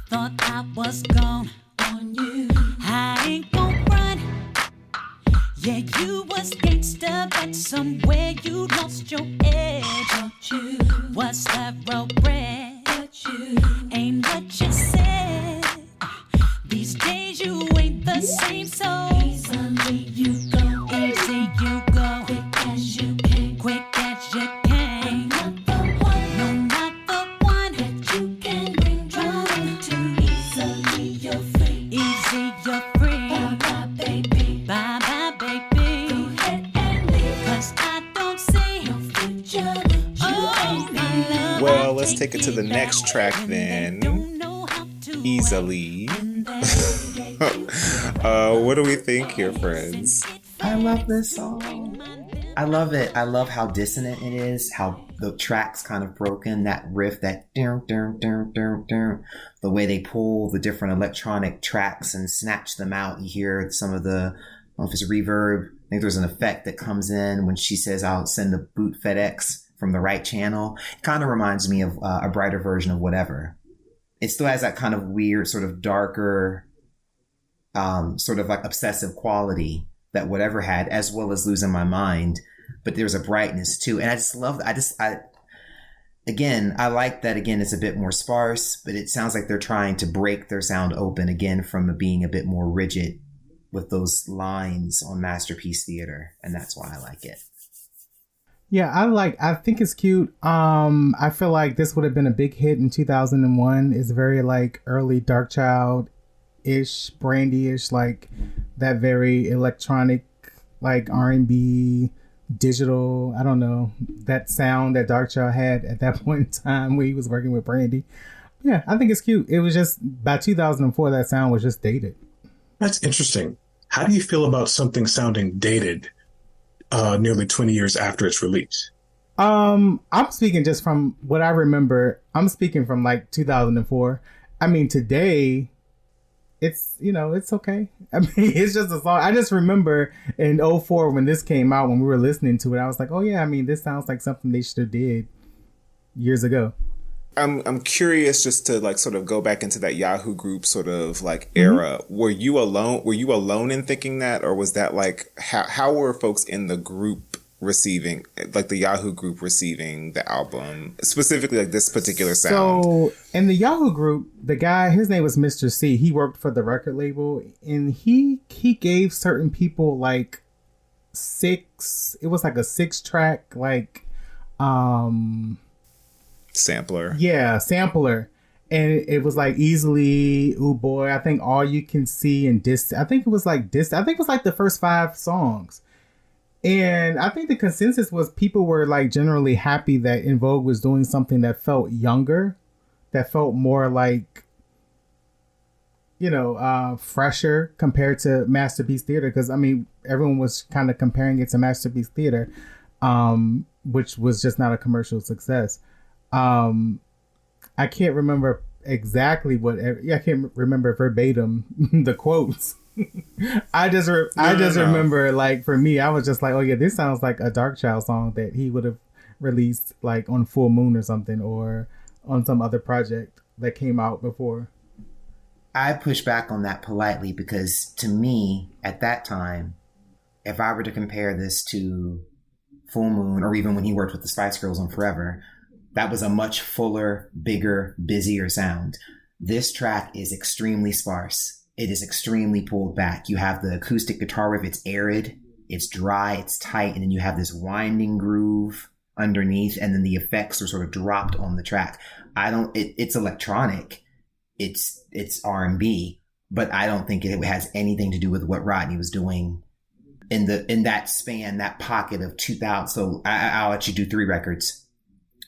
Thought I was gone on you. I ain't gon' run. Yeah, you was gangsta, but somewhere you lost your edge. Don't you? What's that road red? But you ain't what you said. These days you ain't the same, so easily you go, easy you go, quick as you can, quick as you can. Not the one, no, not the one that you can bring drama to. Easily you're free, easy you're free. Bye bye baby, bye bye baby. Go ahead and leave, 'cause I don't see no future.
Well, let's take it to the next track then. Easily. What do we think here, friends?
I love this song. I love it. I love how dissonant it is, how the track's kind of broken, that riff, that dun, dun, dun, dun, dun, the way they pull the different electronic tracks and snatch them out. You hear some of the, I don't know if it's reverb think there's an effect that comes in when she says, I'll send the boot FedEx from the right channel. It kind of reminds me of a brighter version of Whatever. It still has that kind of weird, sort of darker, sort of like obsessive quality that Whatever had, as well as Losing My Mind. But there's a brightness too. And I just love that. I like that, again, it's a bit more sparse, but it sounds like they're trying to break their sound open again from being a bit more rigid with those lines on Masterpiece Theater. And that's why I like it.
Yeah, I think it's cute. I feel like this would have been a big hit in 2001. It's very like early Darkchild-ish, Brandy-ish, like that very electronic, like R&B, digital, I don't know, that sound that Darkchild had at that point in time when he was working with Brandy. Yeah, I think it's cute. It was just, by 2004, that sound was just dated.
That's interesting. How do you feel about something sounding dated nearly 20 years after its release?
I'm speaking just from what I remember. I'm speaking from like 2004. I mean, today, it's, it's okay. I mean, it's just a song. I just remember in 2004 when this came out, when we were listening to it, I was like, oh yeah, I mean, this sounds like something they should have did years ago.
I'm curious just to like sort of go back into that Yahoo Group sort of like era. Mm-hmm. Were you alone in thinking that, or was that like how were folks in the group receiving, like the Yahoo Group receiving the album, specifically like this particular sound?
So in the Yahoo Group, the guy, his name was Mr. C. He worked for the record label, and he gave certain people like it was like a 6-track like
sampler.
Yeah, sampler. And it was like Easily, Ooh Boy, I think All You Can See, and I think it was like the first 5 songs. And I think the consensus was people were like generally happy that En Vogue was doing something that felt younger, that felt more like, fresher compared to Masterpiece Theater. Because, I mean, everyone was kind of comparing it to Masterpiece Theater, which was just not a commercial success. I can't remember exactly I can't remember verbatim the quotes. I just remember, like, for me, I was just like, oh yeah, this sounds like a Darkchild song that he would have released like on Full Moon or something, or on some other project that came out before.
I push back on that politely, because to me, at that time, if I were to compare this to Full Moon, or even when he worked with the Spice Girls on Forever, that was a much fuller, bigger, busier sound. This track is extremely sparse. It is extremely pulled back. You have the acoustic guitar riff. It's arid, it's dry, it's tight, and then you have this winding groove underneath, and then the effects are sort of dropped on the track. It's electronic. It's R&B, but I don't think it has anything to do with what Rodney was doing in that span, that pocket of 2000. So I'll let you do 3 records.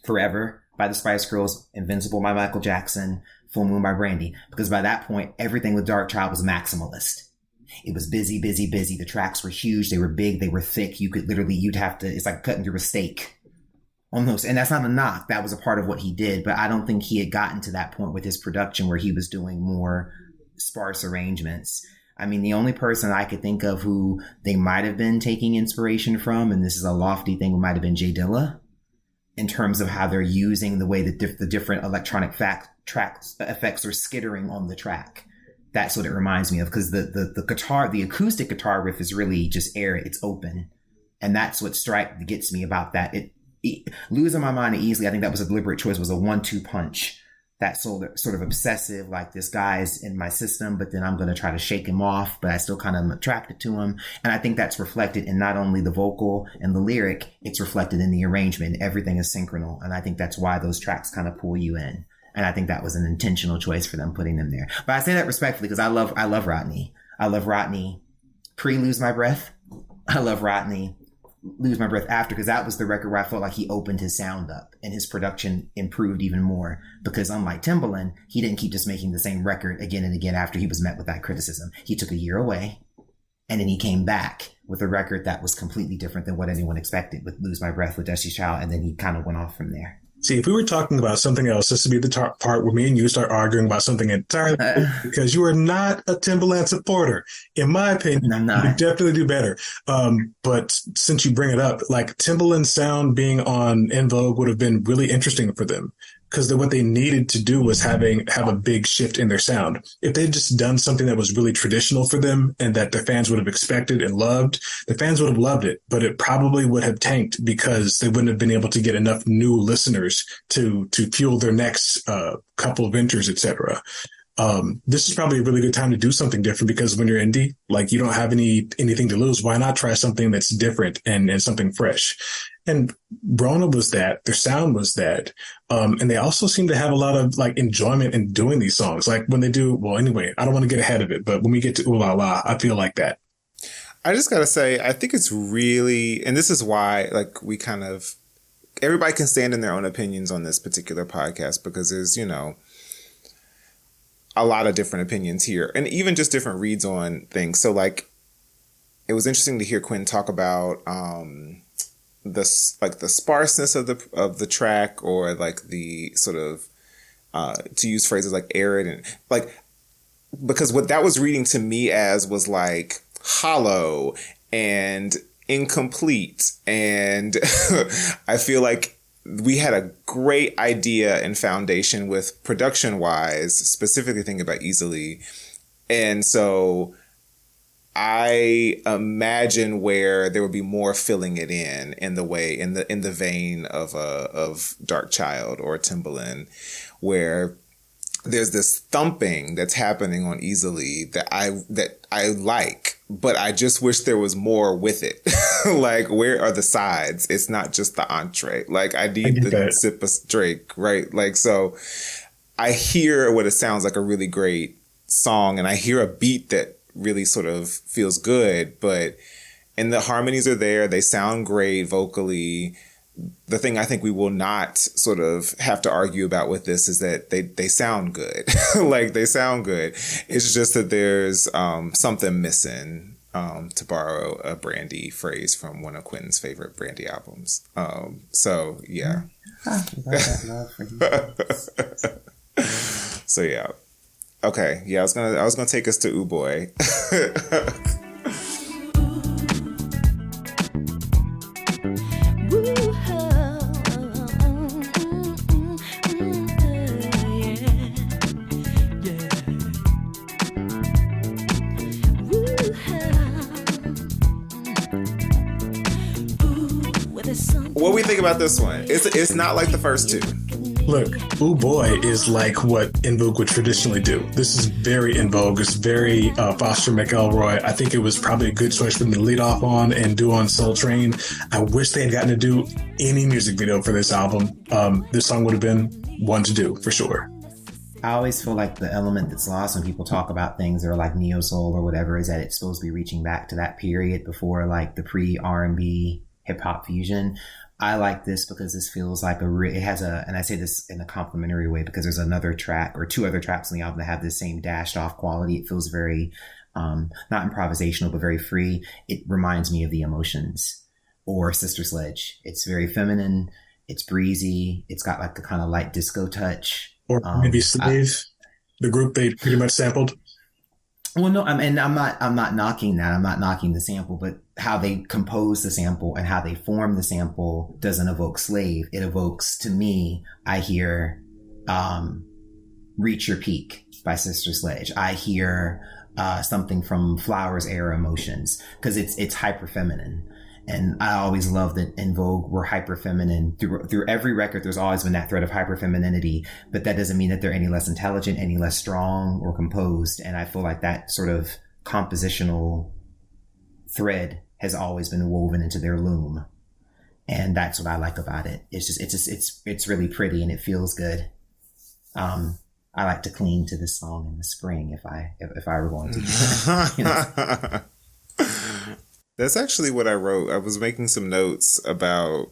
Forever by the Spice Girls, Invincible by Michael Jackson, Full Moon by Brandy. Because by that point, everything with Darkchild was maximalist. It was busy, busy, busy. The tracks were huge. They were big. They were thick. It's like cutting through a steak almost. And that's not a knock. That was a part of what he did. But I don't think he had gotten to that point with his production where he was doing more sparse arrangements. I mean, the only person I could think of who they might have been taking inspiration from, and this is a lofty thing, might have been J Dilla, in terms of how they're using the way that the different electronic tracks effects are skittering on the track. That's what it reminds me of, because the guitar, the acoustic guitar riff is really just air. It's open. And that's what gets me about that. Losing My Mind easily, I think that was a deliberate choice, was a 1-2 punch. That sort of obsessive, like, this guy's in my system, but then I'm going to try to shake him off, but I still kind of am attracted to him. And I think that's reflected in not only the vocal and the lyric, it's reflected in the arrangement. Everything is synchronal. And I think that's why those tracks kind of pull you in. And I think that was an intentional choice for them putting them there. But I say that respectfully because I love Rodney. I love Rodney pre-Lose My Breath. I love Rodney Lose My Breath after, because that was the record where I felt like he opened his sound up and his production improved even more, because unlike Timbaland, he didn't keep just making the same record again and again after he was met with that criticism. He took a year away, and then he came back with a record that was completely different than what anyone expected with Lose My Breath with Destiny's Child, and then he kind of went off from there.
See, if we were talking about something else, this would be the part where me and you start arguing about something entirely because you are not a Timbaland supporter. In my opinion,
I'm
you
not.
could definitely do better. But since you bring it up, like Timbaland's sound being on En Vogue would have been really interesting for them because what they needed to do was have a big shift in their sound. If they'd just done something that was really traditional for them and that their fans would have expected and loved, the fans would have loved it, but it probably would have tanked because they wouldn't have been able to get enough new listeners to fuel their next couple of ventures, etc. This is probably a really good time to do something different because when you're indie, like you don't have anything to lose. Why not try something that's different and something fresh? And Rona was that, their sound was that. And they also seem to have a lot of like enjoyment in doing these songs. Like when they do, well, anyway, I don't want to get ahead of it, but when we get to Ooh La La, I feel like that.
I just got to say, I think it's really, and this is why like we kind of, everybody can stand in their own opinions on this particular podcast because there's, you know, a lot of different opinions here and even just different reads on things. So like, it was interesting to hear Quinn talk about, the sparseness of the track or like the sort of, to use phrases like arid and like, because what that was reading to me as was like hollow and incomplete. And I feel like we had a great idea and foundation with production wise, specifically thinking about Easily. And so I imagine where there would be more filling it in the way, in the vein of Dark Child or Timbaland, where there's this thumping that's happening on Easily that I like, but I just wish there was more with it. Like, where are the sides? It's not just the entree. Like, I need the sip of Drake, right? Like, so I hear what it sounds like a really great song, and I hear a beat that really sort of feels good, and the harmonies are there. They sound great vocally. The thing I think we will not sort of have to argue about with this is that they sound good. Like, they sound good. It's just that there's something missing, to borrow a Brandy phrase from one of Quinn's favorite Brandy albums. So, yeah. So, yeah. Okay, yeah, I was gonna take us to Ooh Boy. What do we think about this one? It's not like the first two.
Look, Ooh Boy is like what En Vogue would traditionally do. This is very En Vogue. It's very Foster McElroy. I think it was probably a good choice for them to lead off on and do on Soul Train. I wish they had gotten to do any music video for this album. This song would have been one to do, for sure.
I always feel like the element that's lost when people talk about things that are like neo soul or whatever is that it's supposed to be reaching back to that period before like the pre R&B hip hop fusion. I like this because this feels like it has and I say this in a complimentary way because there's another track or two other tracks on the album that have the same dashed off quality. It feels very, not improvisational, but very free. It reminds me of The Emotions or Sister Sledge. It's very feminine. It's breezy. It's got like a kind of light disco touch.
Or maybe Slave, the group they pretty much sampled.
Well, no, I'm not knocking that. I'm not knocking the sample, but how they compose the sample and how they form the sample doesn't evoke Slave. It evokes, to me, I hear Reach Your Peak by Sister Sledge. I hear something from Flowers era Emotions because it's hyper feminine. And I always love that En Vogue were hyper feminine through every record. There's always been that thread of hyper femininity, but that doesn't mean that they're any less intelligent, any less strong or composed. And I feel like that sort of compositional thread has always been woven into their loom. And that's what I like about it. It's really pretty and it feels good. I like to cling to this song in the spring if I were going to. You know.
That's actually what I wrote. I was making some notes about,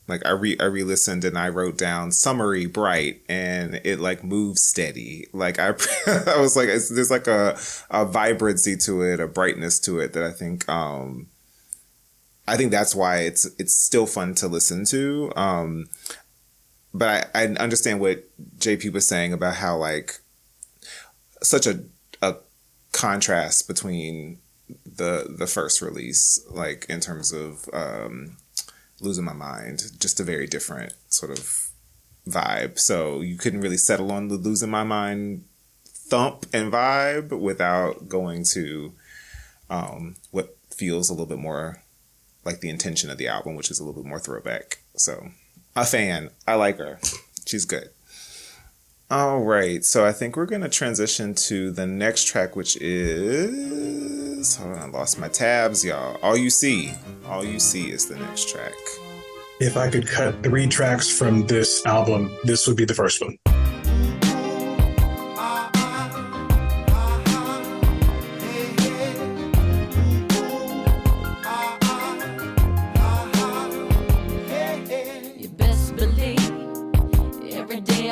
like, I re-listened and I wrote down summery bright and it like moves steady. Like I was like, there's like a vibrancy to it, a brightness to it that I think that's why it's still fun to listen to. but I understand what JP was saying about how like such a contrast between the first release, like in terms of Losing My Mind, just a very different sort of vibe. So you couldn't really settle on the Losing My Mind thump and vibe without going to what feels a little bit more like the intention of the album, which is a little bit more throwback. So a fan. I like her. She's good. All right. So I think we're going to transition to the next track, which is... Hold on, I lost my tabs, y'all. All You See. All You See is the next track.
If I could cut 3 tracks from this album, this would be the first one.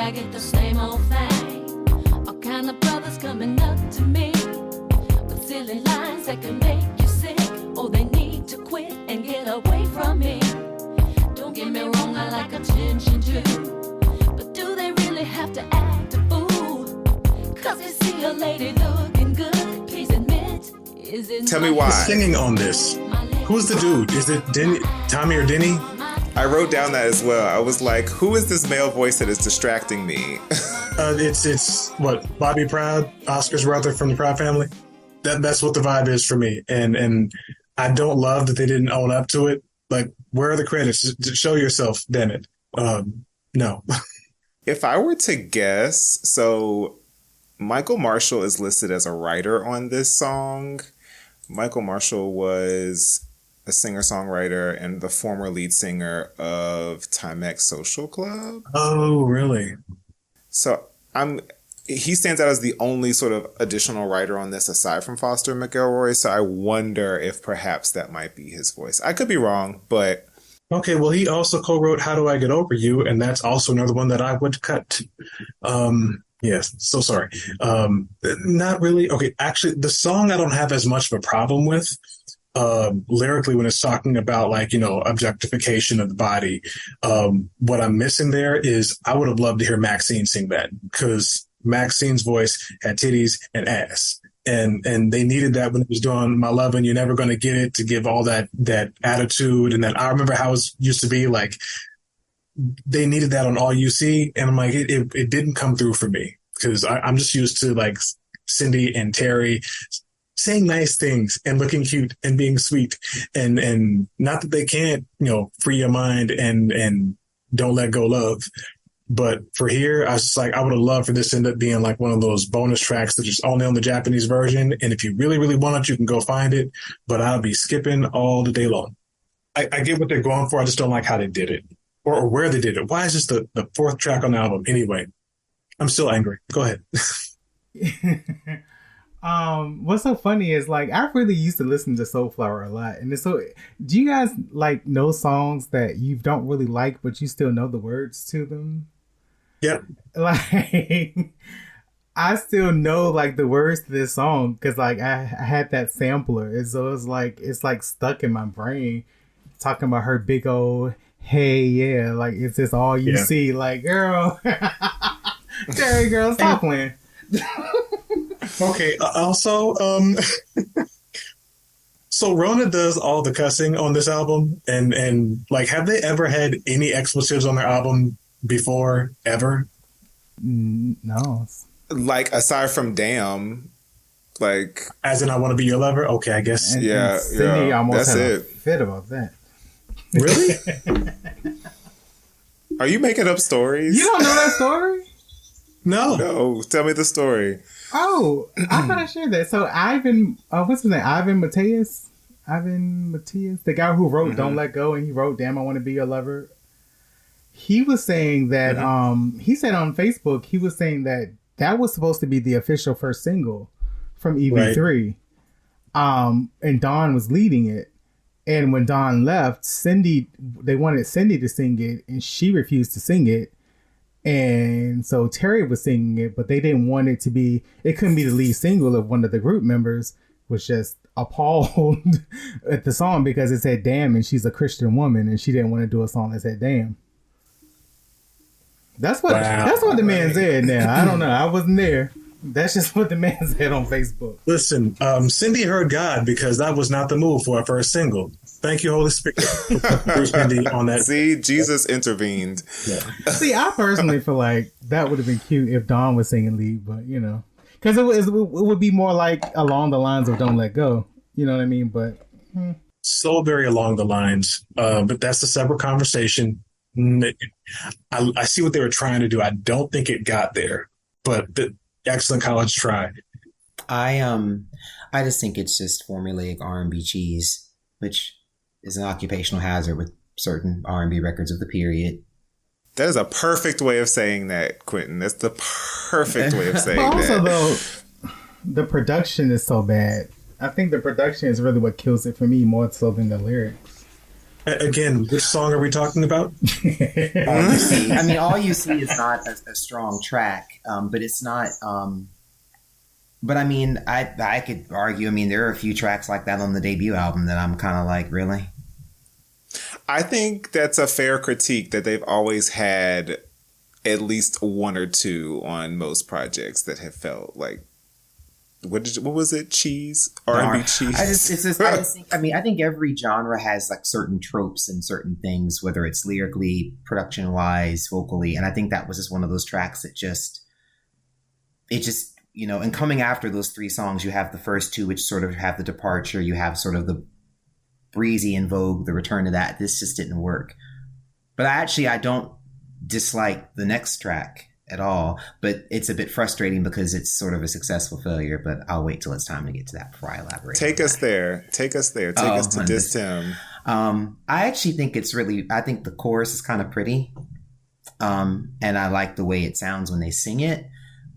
I get the same old thing. All kind of brothers coming up to me with silly lines that can make you sick. Oh, they need to quit and get away from me. Don't get me wrong, I like attention too, but do they really have to act a fool? Cause they see a lady looking good. Please admit, is it?
Tell me why.
Singing on this. Who's the dude? Is it Tommy or Denny?
I wrote down that as well. I was like, who is this male voice that is distracting me?
It's what, Bobby Proud, Oscar's brother from the Proud family. That's what the vibe is for me. And I don't love that they didn't own up to it. Like, where are the credits? Just show yourself, damn it. No.
If I were to guess, so Michael Marshall is listed as a writer on this song. Michael Marshall was a singer-songwriter and the former lead singer of Timex Social Club.
Oh, really?
So he stands out as the only sort of additional writer on this aside from Foster McElroy. So I wonder if perhaps that might be his voice. I could be wrong, but...
Okay, well, he also co-wrote How Do I Get Over You? And that's also another one that I would cut. Yes, so sorry. Not really. Okay, actually, the song I don't have as much of a problem with. Lyrically, when it's talking about like, objectification of the body, what I'm missing there is I would have loved to hear Maxine sing that, because Maxine's voice had titties and ass, and they needed that when it was doing My Love and You're Never Gonna Get It, to give all that attitude. And that, I remember how it used to be like, they needed that on All You See, and I'm like, it didn't come through for me, because I'm just used to like Cindy and Terry saying nice things and looking cute and being sweet, and not that they can't, free your mind and don't let go love. But for here, I was just like, I would have loved for this to end up being like one of those bonus tracks that just only on the Japanese version. And if you really, really want it, you can go find it, but I'll be skipping all the day long. I get what they're going for. I just don't like how they did it or where they did it. Why is this the 4th track on the album? Anyway, I'm still angry. Go ahead.
What's so funny is like I really used to listen to Soulflower a lot, and so do you guys like know songs that you don't really like but you still know the words to them?
Yeah,
like I still know like the words to this song because like I had that sampler, and so it's like stuck in my brain, talking about her big old hey yeah, like it's just all you see, like girl, Terry girl, stop playing.
Okay, also, so Rona does all the cussing on this album, and like, have they ever had any expletives on their album before, ever?
No.
Like, aside from Damn, like...
As in I Want to Be Your Lover? Okay, I guess.
And Cindy almost had a fit about that.
Really?
Are you making up stories?
You don't know that story?
No, tell me the story.
Oh, I thought I shared that. So Ivan, what's his name? Ivan Matias, the guy who wrote "Don't Let Go" and he wrote "Damn, I Want to Be Your Lover." He was saying that he said on Facebook, he was saying that was supposed to be the official first single from EV3, and Dawn was leading it. And when Dawn left, they wanted Cindy to sing it, and she refused to sing it. And so Terry was singing it, but they didn't want it to be, it couldn't be the lead single if one of the group members was just appalled at the song because it said damn, and she's a Christian woman and she didn't want to do a song that said damn. That's what the man said. Now I don't know. I wasn't there. That's just what the man said on Facebook.
Listen, Cindy heard God because that was not the move for her first single. Thank you, Holy Spirit, for Cindy on that.
See, Jesus intervened.
Yeah.
See, I personally feel like that would have been cute if Dawn was singing lead, but you know, because it would be more like along the lines of "Don't Let Go." You know what I mean? But
so very along the lines. But that's a separate conversation. I see what they were trying to do. I don't think it got there, but excellent college try.
I just think it's just formulaic R&B cheese, which is an occupational hazard with certain R&B records of the period.
That is a perfect way of saying that, Quentin. That's the perfect way of saying
but also,
that.
Though, the production is so bad. I think the production is really what kills it for me more so than the lyrics.
Again, which song are we talking about?
All you see is not a strong track, but it's not. But I mean, I could argue. I mean, there are a few tracks like that on the debut album that I'm kind of like, really?
I think that's a fair critique that they've always had at least one or two on most projects that have felt like, what was it? Cheese? R&B cheese?
I think every genre has like certain tropes and certain things, whether it's lyrically, production wise, vocally. And I think that was just one of those tracks that you know, and coming after those three songs, you have the first two, which sort of have the departure. You have sort of the breezy En Vogue, the return to that. This just didn't work. But I don't dislike the next track at all. But it's a bit frustrating because it's sort of a successful failure. But I'll wait till it's time to get to that before I elaborate.
Take us there. Take us to Diss Him.
I actually think I think the chorus is kind of pretty. And I like the way it sounds when they sing it.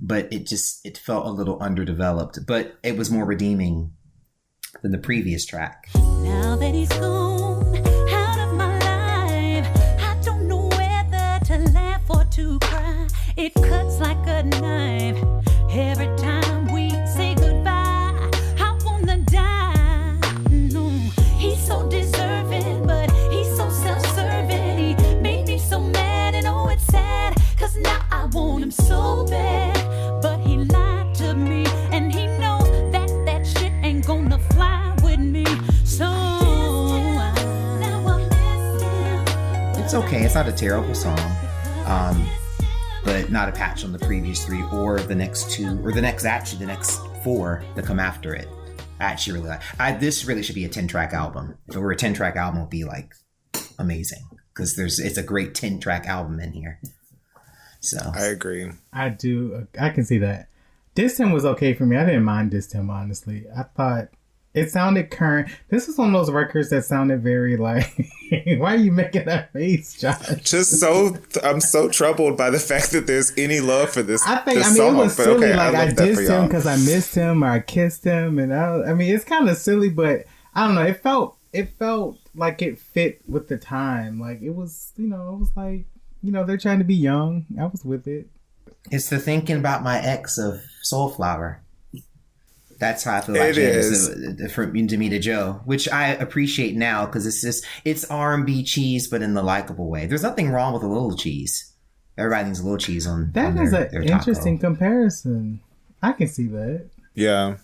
But it felt a little underdeveloped, but it was more redeeming than the previous track.
Now that he's gone out of my life, I don't know whether to laugh or to cry. It cuts like a knife every time we say goodbye. I wanna die. No, he's so deserving, but he's so self-serving. He made me so mad, and oh, it's sad, 'cause now I want him so bad. But he lied to me, and he knows that shit ain't gonna fly with me. So now I miss him.
It's okay. It's not a terrible song, but not a patch on the previous three or the next two, or the next four that come after it. I actually really like. This really should be a 10-track album. If it were a 10-track album, it would be like amazing, because it's a great 10-track album in here. So
I agree.
I do. I can see that. Diss Him was okay for me. I didn't mind Diss Him, honestly. I thought it sounded current. This is one of those records that sounded very like, why are you making that face, Josh?
I'm so troubled by the fact that there's any love for this.
I mean,
song,
it was silly.
okay,
like I dissed him
y'all.
because I missed him or I kissed him, and I mean, it's kind of silly, but I don't know. It felt like it fit with the time. Like it was, it was like, they're trying to be young. I was with it.
It's the thinking about my ex of Soulflower. That's how I feel like
it is.
From to me to Joe, which I appreciate now, because it's R&B cheese, but in the likable way. There's nothing wrong with a little cheese. Everybody needs a little cheese on
that.
On
is
their
an interesting comparison. I can see that.
Yeah.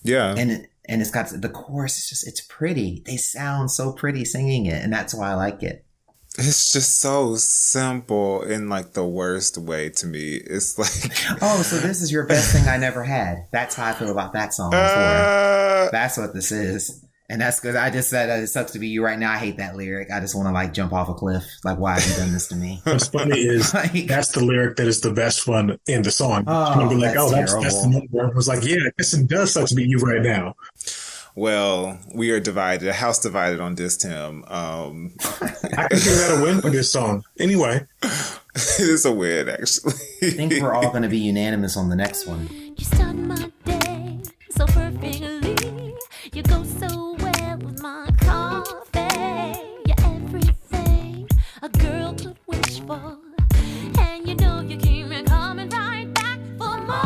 And it's got the chorus. It's pretty. They sound so pretty singing it, and that's why I like it.
It's just so simple in like the worst way to me. It's like,
oh, so this is your best thing I never had. That's how I feel about that song before. That's what this is. And that's because I just said it sucks to be you right now. I hate that lyric. I just want to like jump off a cliff. Like, why have you done this to me?
What's funny is that's the lyric that is the best one in the song.
Oh,
be like,
that's
the one where it was like, yeah, this does suck to be you right now.
Well, we are divided. A house divided on Diss Him.
I consider that a win for this song. Anyway.
It is a win, actually.
I think we're all going to be unanimous on the next one.
You start my day so perfectly. You go so well with my coffee. You're everything a girl could wish for. And you know you keep me coming right back for more.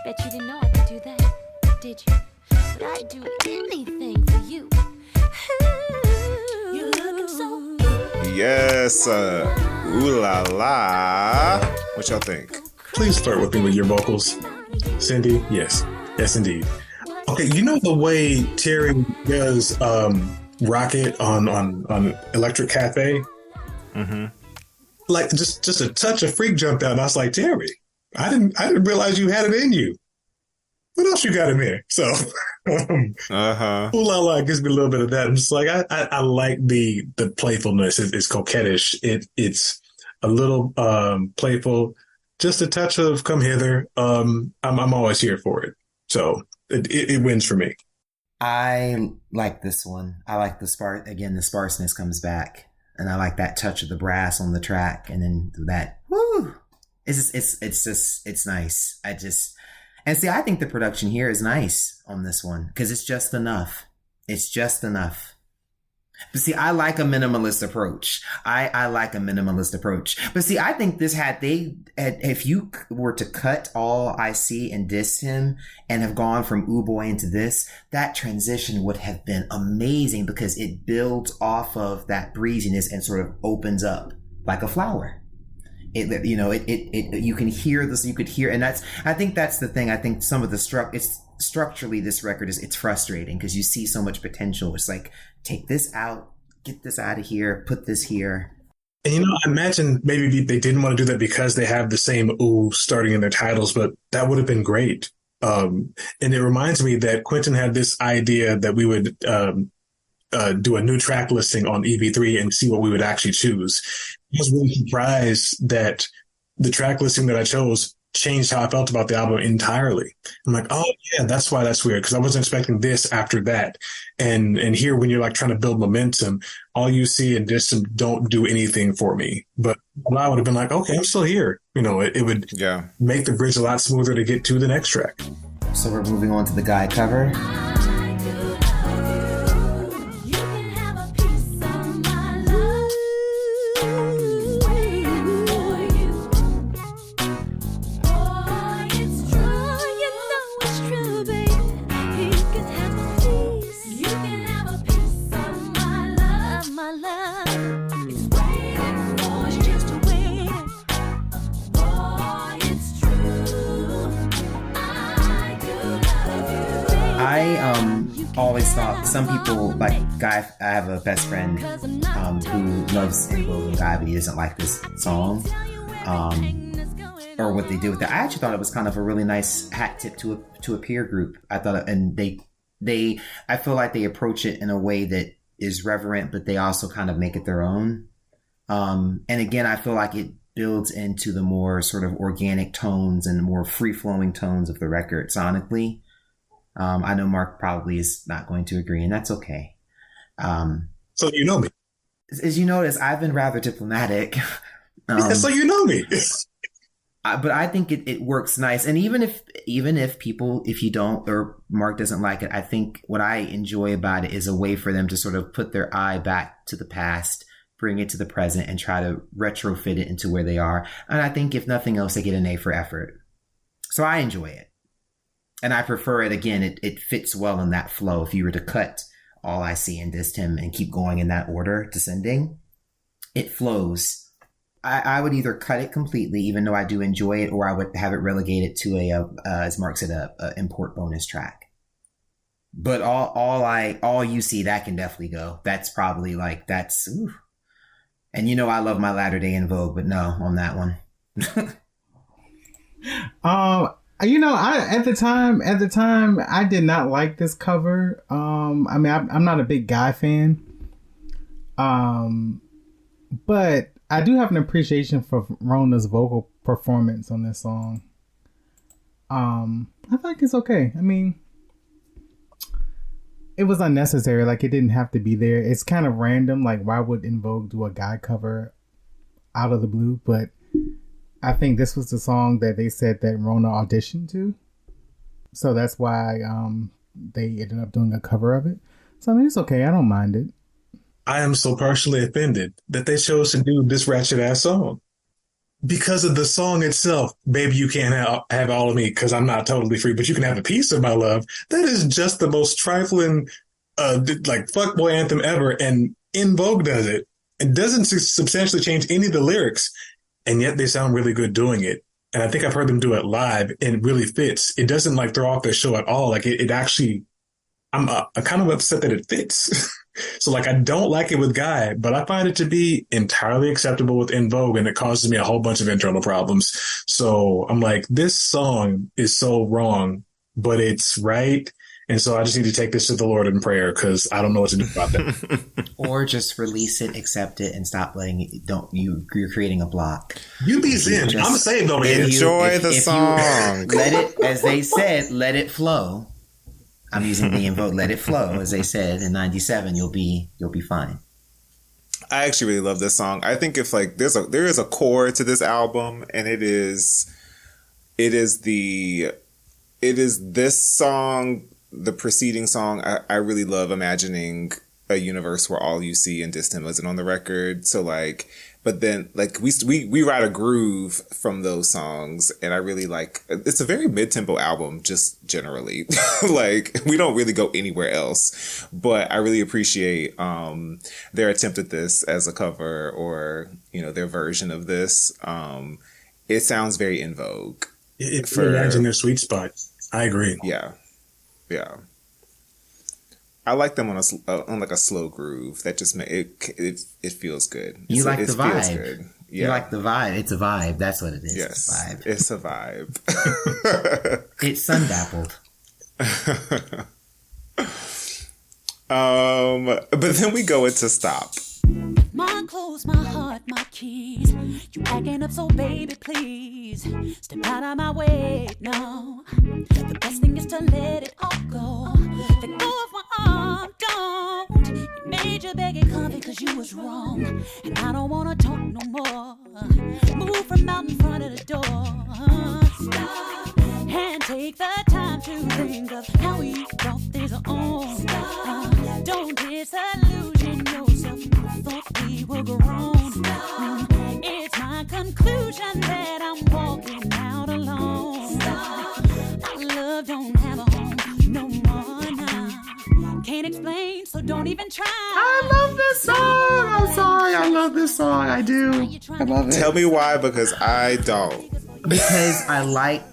Bet you didn't know I could do that, did you? But I'd do anything for you. Ooh.
Yes. Ooh la la. What y'all think?
Please flirt with me with your vocals. Cindy? Yes. Yes, indeed. Okay, you know the way Terry does Rocket on Electric Cafe?
Mm-hmm.
Like just a touch of freak jumped out. And I was like, Terry, I didn't realize you had it in you. What else you got in there? So, Ooh La La gives me a little bit of that. I'm just like, I like the playfulness. It's coquettish. It's a little playful. Just a touch of come hither. I'm always here for it. So it wins for me.
I like this one. I like the sparseness comes back, and I like that touch of the brass on the track, and then that woo. It's nice. And see, I think the production here is nice on this one because it's just enough. It's just enough. But see, I like a minimalist approach. I like a minimalist approach. But see, I think if you were to cut All I See and diss him and have gone from Ooh Boy into this, that transition would have been amazing because it builds off of that breeziness and sort of opens up like a flower. You can hear this, you could hear, and I think that's the thing. I think some of the structurally, this record it's frustrating because you see so much potential. It's like, take this out, get this out of here, put this here.
And I imagine maybe they didn't want to do that because they have the same ooh starting in their titles, but that would have been great. And it reminds me that Quentin had this idea that we would do a new track listing on EP3 and see what we would actually choose. I was really surprised that the track listing that I chose changed how I felt about the album entirely. I'm like, oh yeah, that's why that's weird, because I wasn't expecting this after that. And here, when you're like trying to build momentum, all you see and distant don't do anything for me. But I would have been like, okay, I'm still here. It would make the bridge a lot smoother to get to the next track.
So we're moving on to the guide cover. Always thought some people like Guy. I have a best friend who loves En Vogue and Guy, but he doesn't like this song or what they do with it. I actually thought it was kind of a really nice hat tip to a peer group. I thought, and I feel like they approach it in a way that is reverent, but they also kind of make it their own. And again, I feel like it builds into the more sort of organic tones and more free flowing tones of the record sonically. I know Mark probably is not going to agree, and that's okay.
So you know me.
As you notice, I've been rather diplomatic.
So you know me.
But I think it works nice. And even if you don't, or Mark doesn't like it, I think what I enjoy about it is a way for them to sort of put their eye back to the past, bring it to the present, and try to retrofit it into where they are. And I think if nothing else, they get an A for effort. So I enjoy it. And I prefer it. Again, it fits well in that flow. If you were to cut All I See and Dissed Him and keep going in that order, descending, it flows. I would either cut it completely, even though I do enjoy it, or I would have it relegated to as Mark said, a import bonus track. But all you see, that can definitely go. That's probably like, that's, ooh. And I love my latter day En Vogue, but no, on that one.
At the time, I did not like this cover. I'm not a big Guy fan. But I do have an appreciation for Rona's vocal performance on this song. I think it's okay. I mean, it was unnecessary. Like, it didn't have to be there. It's kind of random. Like, why would En Vogue do a Guy cover out of the blue? But I think this was the song that they said that Rona auditioned to. So that's why they ended up doing a cover of it. So, I mean, it's okay. I don't mind it.
I am so partially offended that they chose to do this ratchet ass song. Because of the song itself, Baby You Can't Have All of Me because I'm not totally free, but you can have a piece of my love. That is just the most trifling, like, fuckboy anthem ever. And En Vogue does it. It doesn't substantially change any of the lyrics, and yet they sound really good doing it. And I think I've heard them do it live, and it really fits. It doesn't like throw off their show at all. Like it actually, I'm kind of upset that it fits. So like I don't like it with Guy, but I find it to be entirely acceptable with En Vogue, and it causes me a whole bunch of internal problems. So I'm like, this song is so wrong, but it's right. And so I just need to take this to the Lord in prayer because I don't know what to do about that.
Or just release it, accept it, and stop letting it. You're creating a block.
You be zen. I'm saved over here.
Enjoy the song.
Let it, as they said, let it flow. I'm using the En Vogue, let it flow, as they said in '97. You'll be fine.
I actually really love this song. I think if like there is a core to this album, and it is this song, the preceding song. I really love imagining a universe where all you see and distant wasn't on the record. So like, but then like we ride a groove from those songs, and I really like. It's a very mid-tempo album, just generally. Like we don't really go anywhere else, but I really appreciate their attempt at this as a cover, or their version of this. It sounds very En Vogue.
It's imagine their sweet spot. I agree.
Yeah. I like them on like a slow groove that just it feels good.
You like the vibe.
Feels good. Yeah.
You like the vibe. It's a vibe. That's what it is.
Yes,
It's a vibe.
It's a vibe.
It's sun-dappled.
But then we go into Stop.
My clothes, my heart, my keys. You acting up, so baby, please step out of my way. No, the best thing is to let it all go. Let go of my arm, don't. You made your beg and comfy cause you was wrong, and I don't wanna talk no more. Move from out in front of the door. Stop and take the time to think of how we brought things on. Don't disillusion yourself. Thought we were grown. It's my conclusion that I'm walking out alone. Our love don't have a home no more now. Can't explain, so don't even try.
I love this song. I'm sorry. I love this song. I do. I love it.
Tell me why, because I don't.
Because I like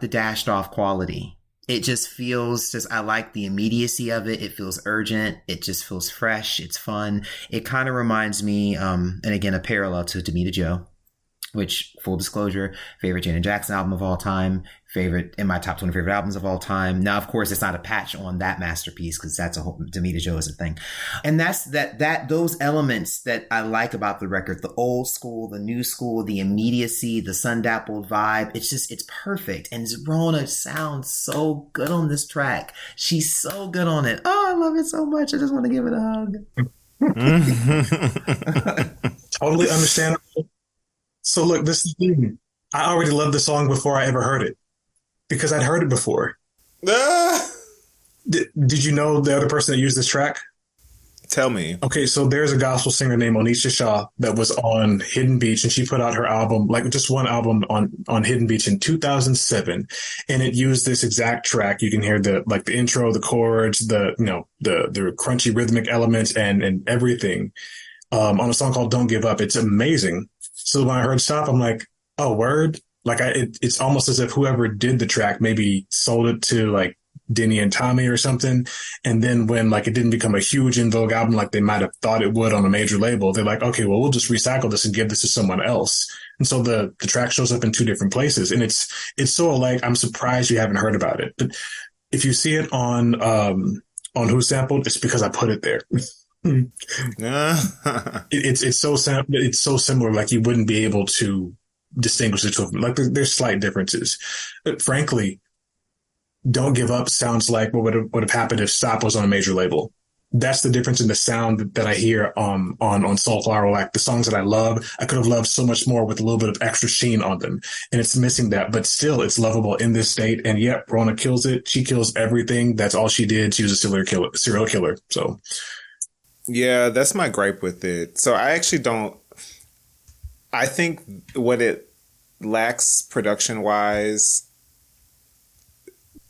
the dashed off quality. It just feels I like the immediacy of it. It feels urgent. It just feels fresh. It's fun. It kind of reminds me, and again, a parallel to Demita Joe, which, full disclosure, favorite Janet Jackson album of all time, favorite in my top 20 favorite albums of all time. Now, of course, it's not a patch on that masterpiece because that's a whole Demita Joe is a thing. And that's those elements that I like about the record, the old school, the new school, the immediacy, the sun-dappled vibe. It's perfect. And Rona sounds so good on this track. She's so good on it. Oh, I love it so much. I just want to give it a hug.
Totally understandable. So look, this is the thing. I already loved the song before I ever heard it because I'd heard it before. Did you know the other person that used this track?
Tell me.
Okay, so there's a gospel singer named Onisha Shaw that was on Hidden Beach, and she put out her album, like just one album on Hidden Beach in 2007, and it used this exact track. You can hear the intro, the chords, the crunchy rhythmic elements and everything on a song called Don't Give Up. It's amazing. So when I heard Stop, I'm like, oh, word. Like it's almost as if whoever did the track maybe sold it to like Denny and Tommy or something. And then when like it didn't become a huge En Vogue album, like they might have thought it would on a major label, they're like, okay, well, we'll just recycle this and give this to someone else. And so the track shows up in two different places. And it's so like, I'm surprised you haven't heard about it. But if you see it on Who Sampled, it's because I put it there. It's so similar, like you wouldn't be able to distinguish the two of them. Like there's slight differences. But frankly, Don't Give Up sounds like what would have happened if Stop was on a major label. That's the difference in the sound that I hear on Soulflower. Like the songs that I love, I could have loved so much more with a little bit of extra sheen on them, and it's missing that. But still, it's lovable in this state. And yet, Rona kills it. She kills everything. That's all she did. She was a serial killer. So.
Yeah, that's my gripe with it. So I think what it lacks production wise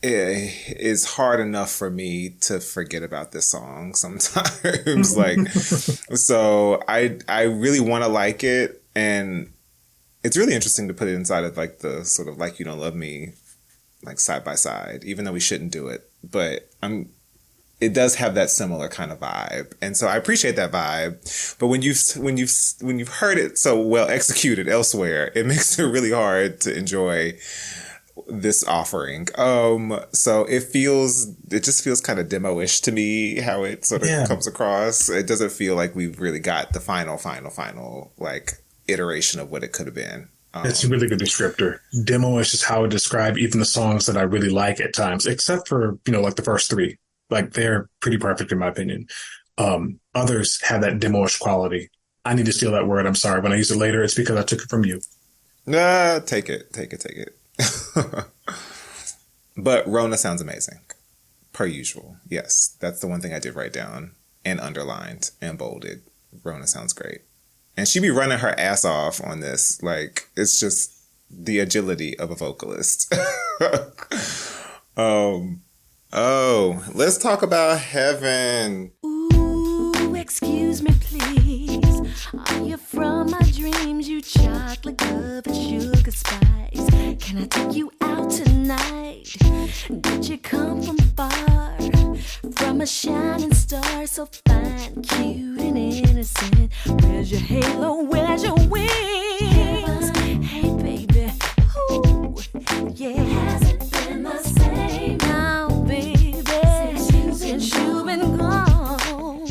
is hard enough for me to forget about this song sometimes. Like, so I really want to like it, and it's really interesting to put it inside of like the sort of Like You Don't Love Me, like side by side, even though we shouldn't do it, but it does have that similar kind of vibe, and so I appreciate that vibe. But when you've heard it so well executed elsewhere, it makes it really hard to enjoy this offering. So it just feels kind of demo-ish to me, how it sort of comes across. It doesn't feel like we've really got the final like iteration of what it could have been.
It's a really good descriptor. Demo-ish is how I would describe even the songs that I really like at times, except for, like the first three. Like, they're pretty perfect in my opinion. Others have that demo-ish quality. I need to steal that word. I'm sorry. When I use it later, it's because I took it from you.
Nah, take it. But Rona sounds amazing, per usual. Yes, that's the one thing I did write down and underlined and bolded. Rona sounds great, and she be running her ass off on this. Like, it's just the agility of a vocalist. Let's talk about Heaven.
Ooh, excuse me, please. Are you from my dreams? You chocolate covered sugar spice. Can I take you out tonight? Did you come from far? From a shining star, so fine, cute and innocent. Where's your halo? Where's your wings? Hey, baby. Ooh, yeah. Hasn't been the same now, baby, since you've been gone.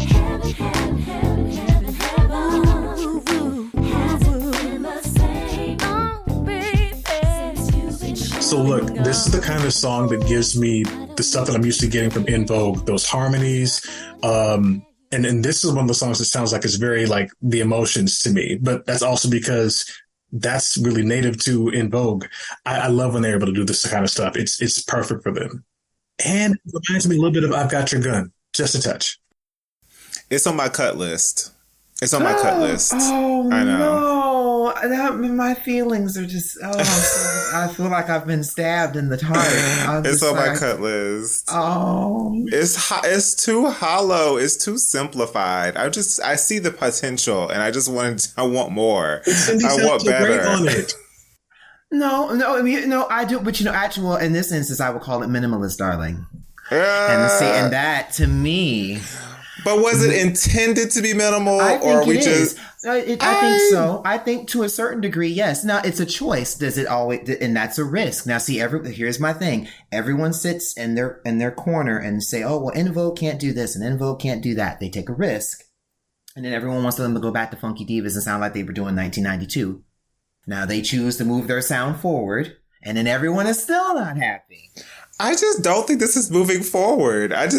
Heaven. Ooh, hasn't been the same, oh, baby, since you've been.
So look, this is the kind of song that gives me the stuff that I'm used to getting from En Vogue, those harmonies. And this is one of the songs that sounds like it's very like the emotions to me, but that's also because that's really native to En Vogue. I love when they're able to do this kind of stuff. It's perfect for them. And it reminds me a little bit of I've Got Your Gun, just a touch.
It's on my cut list. Oh, I know.
No, my feelings are just. I feel like I've been stabbed in the heart.
It's on my cut list.
Oh,
it's too hollow. It's too simplified. I see the potential, and I want more. I want better.
On it.
No. I mean, no, I do. But actually, in this instance, I would call it minimalist, darling. And that to me.
But was it intended to be minimal,
I think
or are we
is.
just?
I think so. I think to a certain degree, yes. Now it's a choice. Does it always? And that's a risk. Now, see, here's my thing. Everyone sits in their corner and say, "Oh, well, En Vogue can't do this, and En Vogue can't do that." They take a risk, and then everyone wants them to go back to Funky Divas and sound like they were doing 1992. Now they choose to move their sound forward, and then everyone is still not happy.
I just don't think this is moving forward. But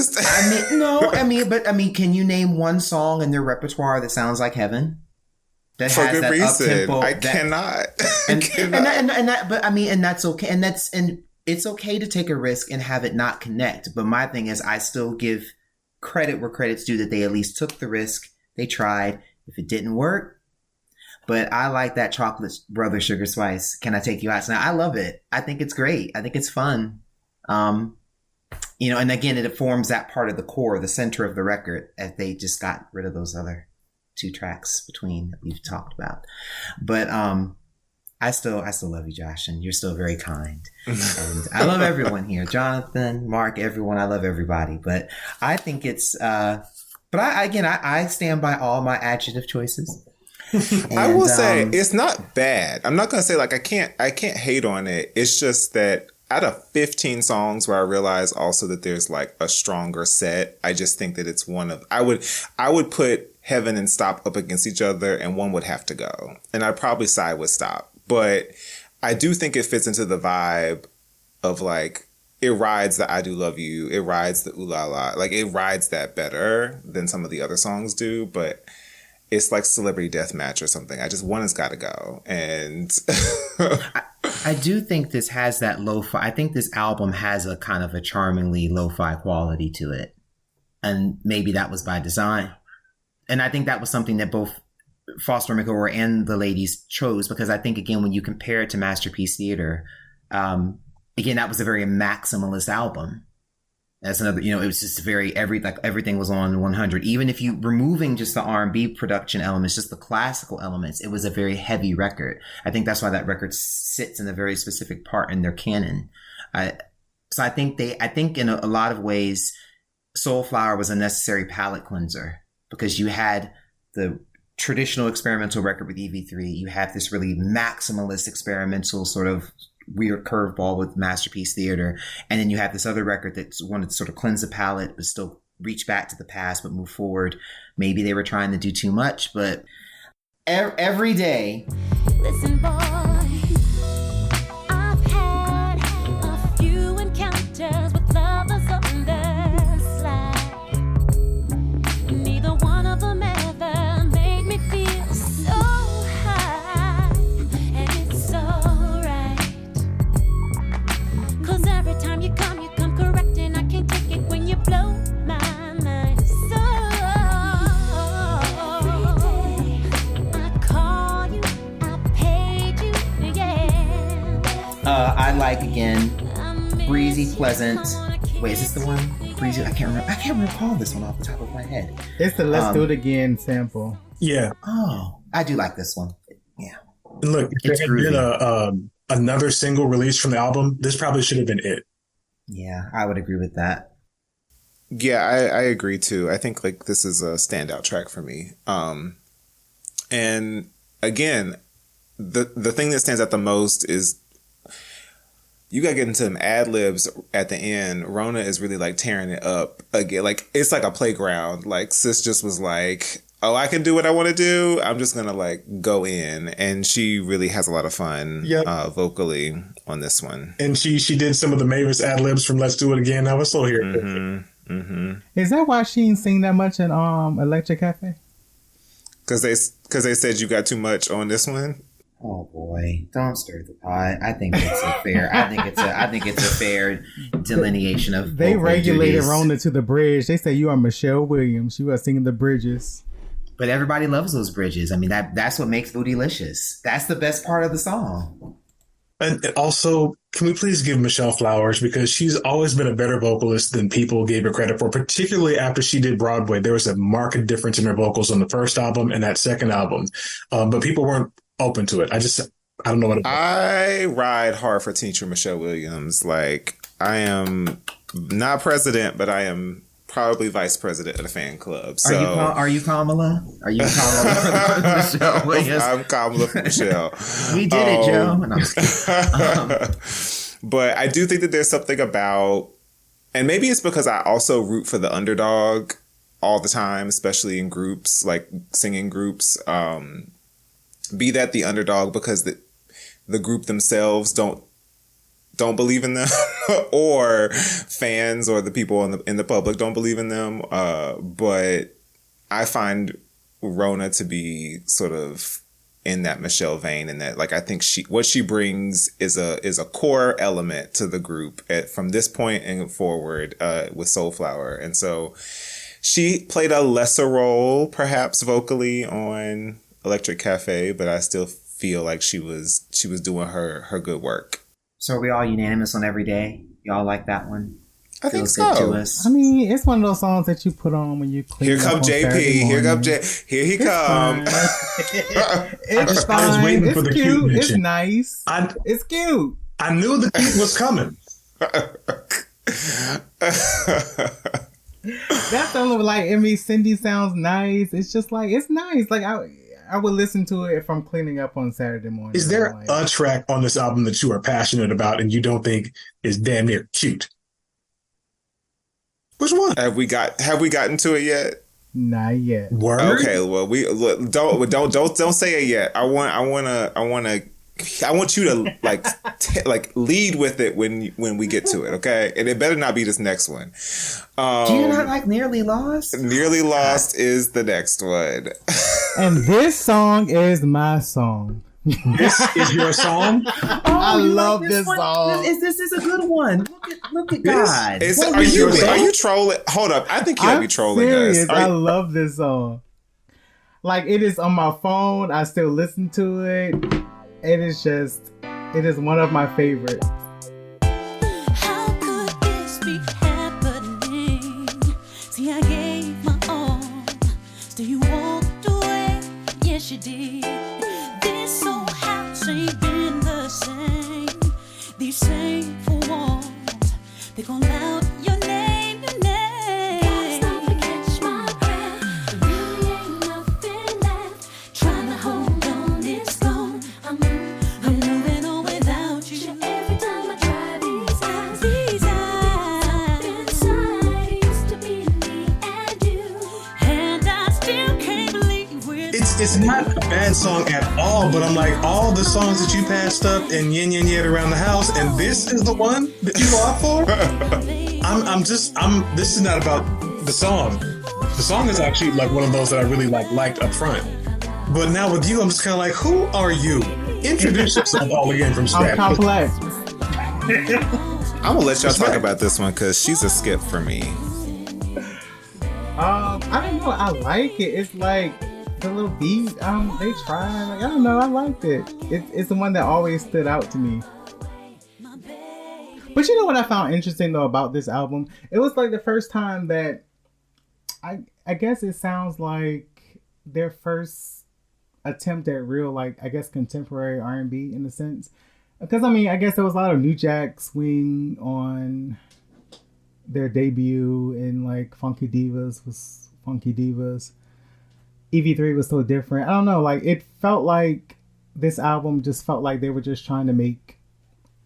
can you name one song in their repertoire that sounds like Heaven? That
for
has
good
that
reason.
up-tempo,
I cannot.
And that's okay. And it's okay to take a risk and have it not connect. But my thing is, I still give credit where credit's due, that they at least took the risk. They tried. If it didn't work, but I like that Chocolate Brother Sugar Spice. Can I Take You Out? Now, I love it. I think it's great. I think it's fun. And again, it forms that part of the core, the center of the record, as they just got rid of those other two tracks between that we've talked about. But I still love you, Josh, and you're still very kind. And I love everyone here, Jonathan, Mark, everyone. I love everybody. But I think it's. But I stand by all my adjective choices. And,
I will say it's not bad. I'm not gonna say like I can't hate on it. It's just that out of 15 songs where I realize also that there's like a stronger set, I just think that it's one of, I would put Heaven and Stop up against each other, and one would have to go. And I'd probably side with Stop. But I do think it fits into the vibe of like, it rides the I Do Love You, it rides the Ooh La La. Like, it rides that better than some of the other songs do, but it's like Celebrity Deathmatch or something. One has got to go. And
I do think this has that lo-fi. I think this album has a kind of a charmingly lo-fi quality to it. And maybe that was by design. And I think that was something that both Foster McGower and the ladies chose, because I think, again, when you compare it to Masterpiece Theater, again, that was a very maximalist album. That's another, it was just very, everything was on 100. Even if you removing just the R&B production elements, just the classical elements, it was a very heavy record. I think that's why that record sits in a very specific part in their canon. So I think in a lot of ways, Soulflower was a necessary palate cleanser, because you had the traditional experimental record with EV3. You have this really maximalist experimental sort of weird curveball with Masterpiece Theater. And then you have this other record that wanted to sort of cleanse the palate, but still reach back to the past, but move forward. Maybe they were trying to do too much, but every day.
Listen, boy, I've had a few encounters with lovers on the slide. Neither one of them ever made me feel so high, and it's so right. 'Cause every time you come correct, and I can't take it when you blow my mind. So I call you, I paid you, yeah.
I like, again, Breezy, Pleasant. Wait, is this the one? Breezy? I can't recall this one off the top of my head.
It's the Let's Do It Again sample.
Yeah.
Oh, I do like this one. Yeah.
And look, if there had been another single released from the album, this probably should have been it.
Yeah, I would agree with that.
Yeah, I agree too. I think like this is a standout track for me. And again, the thing that stands out the most is you gotta get into them ad libs at the end. Rona is really like tearing it up again. Like it's like a playground. Like sis just was like, oh, I can do what I want to do. I'm just gonna like go in, and she really has a lot of fun vocally on this one.
And she did some of the Mavis ad libs from Let's Do It Again. I was so here.
Is that why she ain't sing that much in Electric Cafe?
Because they said you got too much on this one.
Oh boy, don't stir the pot. I think it's a fair. I think it's a fair delineation of.
They regulated
duties.
Rona to the bridge. They say you are Michelle Williams. You are singing the bridges.
But everybody loves those bridges. I mean, that's what makes Bootylicious. That's the best part of the song.
And also, can we please give Michelle flowers, because she's always been a better vocalist than people gave her credit for, particularly after she did Broadway. There was a marked difference in her vocals on the first album and that second album. But people weren't open to it. I don't know what
I ride hard for teacher Michelle Williams. Like, I am not president, but I am probably vice president of the fan club. So
are you Kamala? Are you Kamala for Michelle Williams?
I'm Kamala for Michelle.
We did it, Joe. No, I'm just kidding.
But I do think that there's something about, and maybe it's because I also root for the underdog all the time, especially in groups, like singing groups. Be that the underdog because the group themselves don't believe in them, or fans or the people in the public don't believe in them. But I find Rona to be sort of in that Michelle vein, and that like I think what she brings is a core element to the group from this point and forward with Soulflower, and so she played a lesser role perhaps vocally on Electric Cafe, but I still feel like she was doing her good work.
So are we all unanimous on Every Day? Y'all like that one?
I think so.
To us?
I mean, it's one of those songs that you put on when you clean.
Here come JP. Here he come.
It's fine.
I was waiting
it's
for the
cute.
cute
It's
mention.
nice. It's cute.
I knew the cute was coming.
That's the only like. I mean, Cindy sounds nice. It's just like it's nice. Like I would listen to it if I'm cleaning up on Saturday morning.
Is there a track on this album that you are passionate about and you don't think is damn near cute? Which one?
Have we gotten to it yet?
Not yet.
Word?
Okay, well don't say it yet. I want you to like lead with it when we get to it, okay? And it better not be this next one.
Do you not like Nearly Lost?
Nearly Lost is the next one.
And this song is my song.
This is your song?
I love this song.
This is a good one. Look at God.
Are you trolling? Hold up. I think you might be trolling
serious.
us.
I love this song. Like, it is on my phone. I still listen to it. It is one of my favorites.
be happening. See, I gave my all, still you walked away. Yes, you did. This old house ain't been the same. These same four walls, they gon' loud your name, your name.
Gotta stop and catch my breath. There really ain't nothing left.
Trying to hold on, it's gone. I'm moving on without you.
Every time I try these eyes,
These eyes,
inside it used to be me and you.
and I still can't believe we're
It's not a bad song at all, but I'm like, all the songs that you passed up and yin yin yet around the house, and this is the one that you go out for? This is not about the song. The song is actually like one of those that I really liked up front. But now with you, I'm just kind of like, who are you? Introduce yourself all again from
I'm
scratch.
complex.
I'm gonna let y'all talk about this one because she's a skip for me.
I don't know. I like it. It's like the little beat. They try. Like, I don't know. I liked it. It's the one that always stood out to me. But you know what I found interesting though about this album? It was like the first time that I guess it sounds like their first attempt at real, like, I guess contemporary R&B in a sense. Because I mean, I guess there was a lot of New Jack Swing on their debut, and like Funky Divas was Funky Divas. EV3 was so different. I don't know, like it felt like this album just felt like they were just trying to make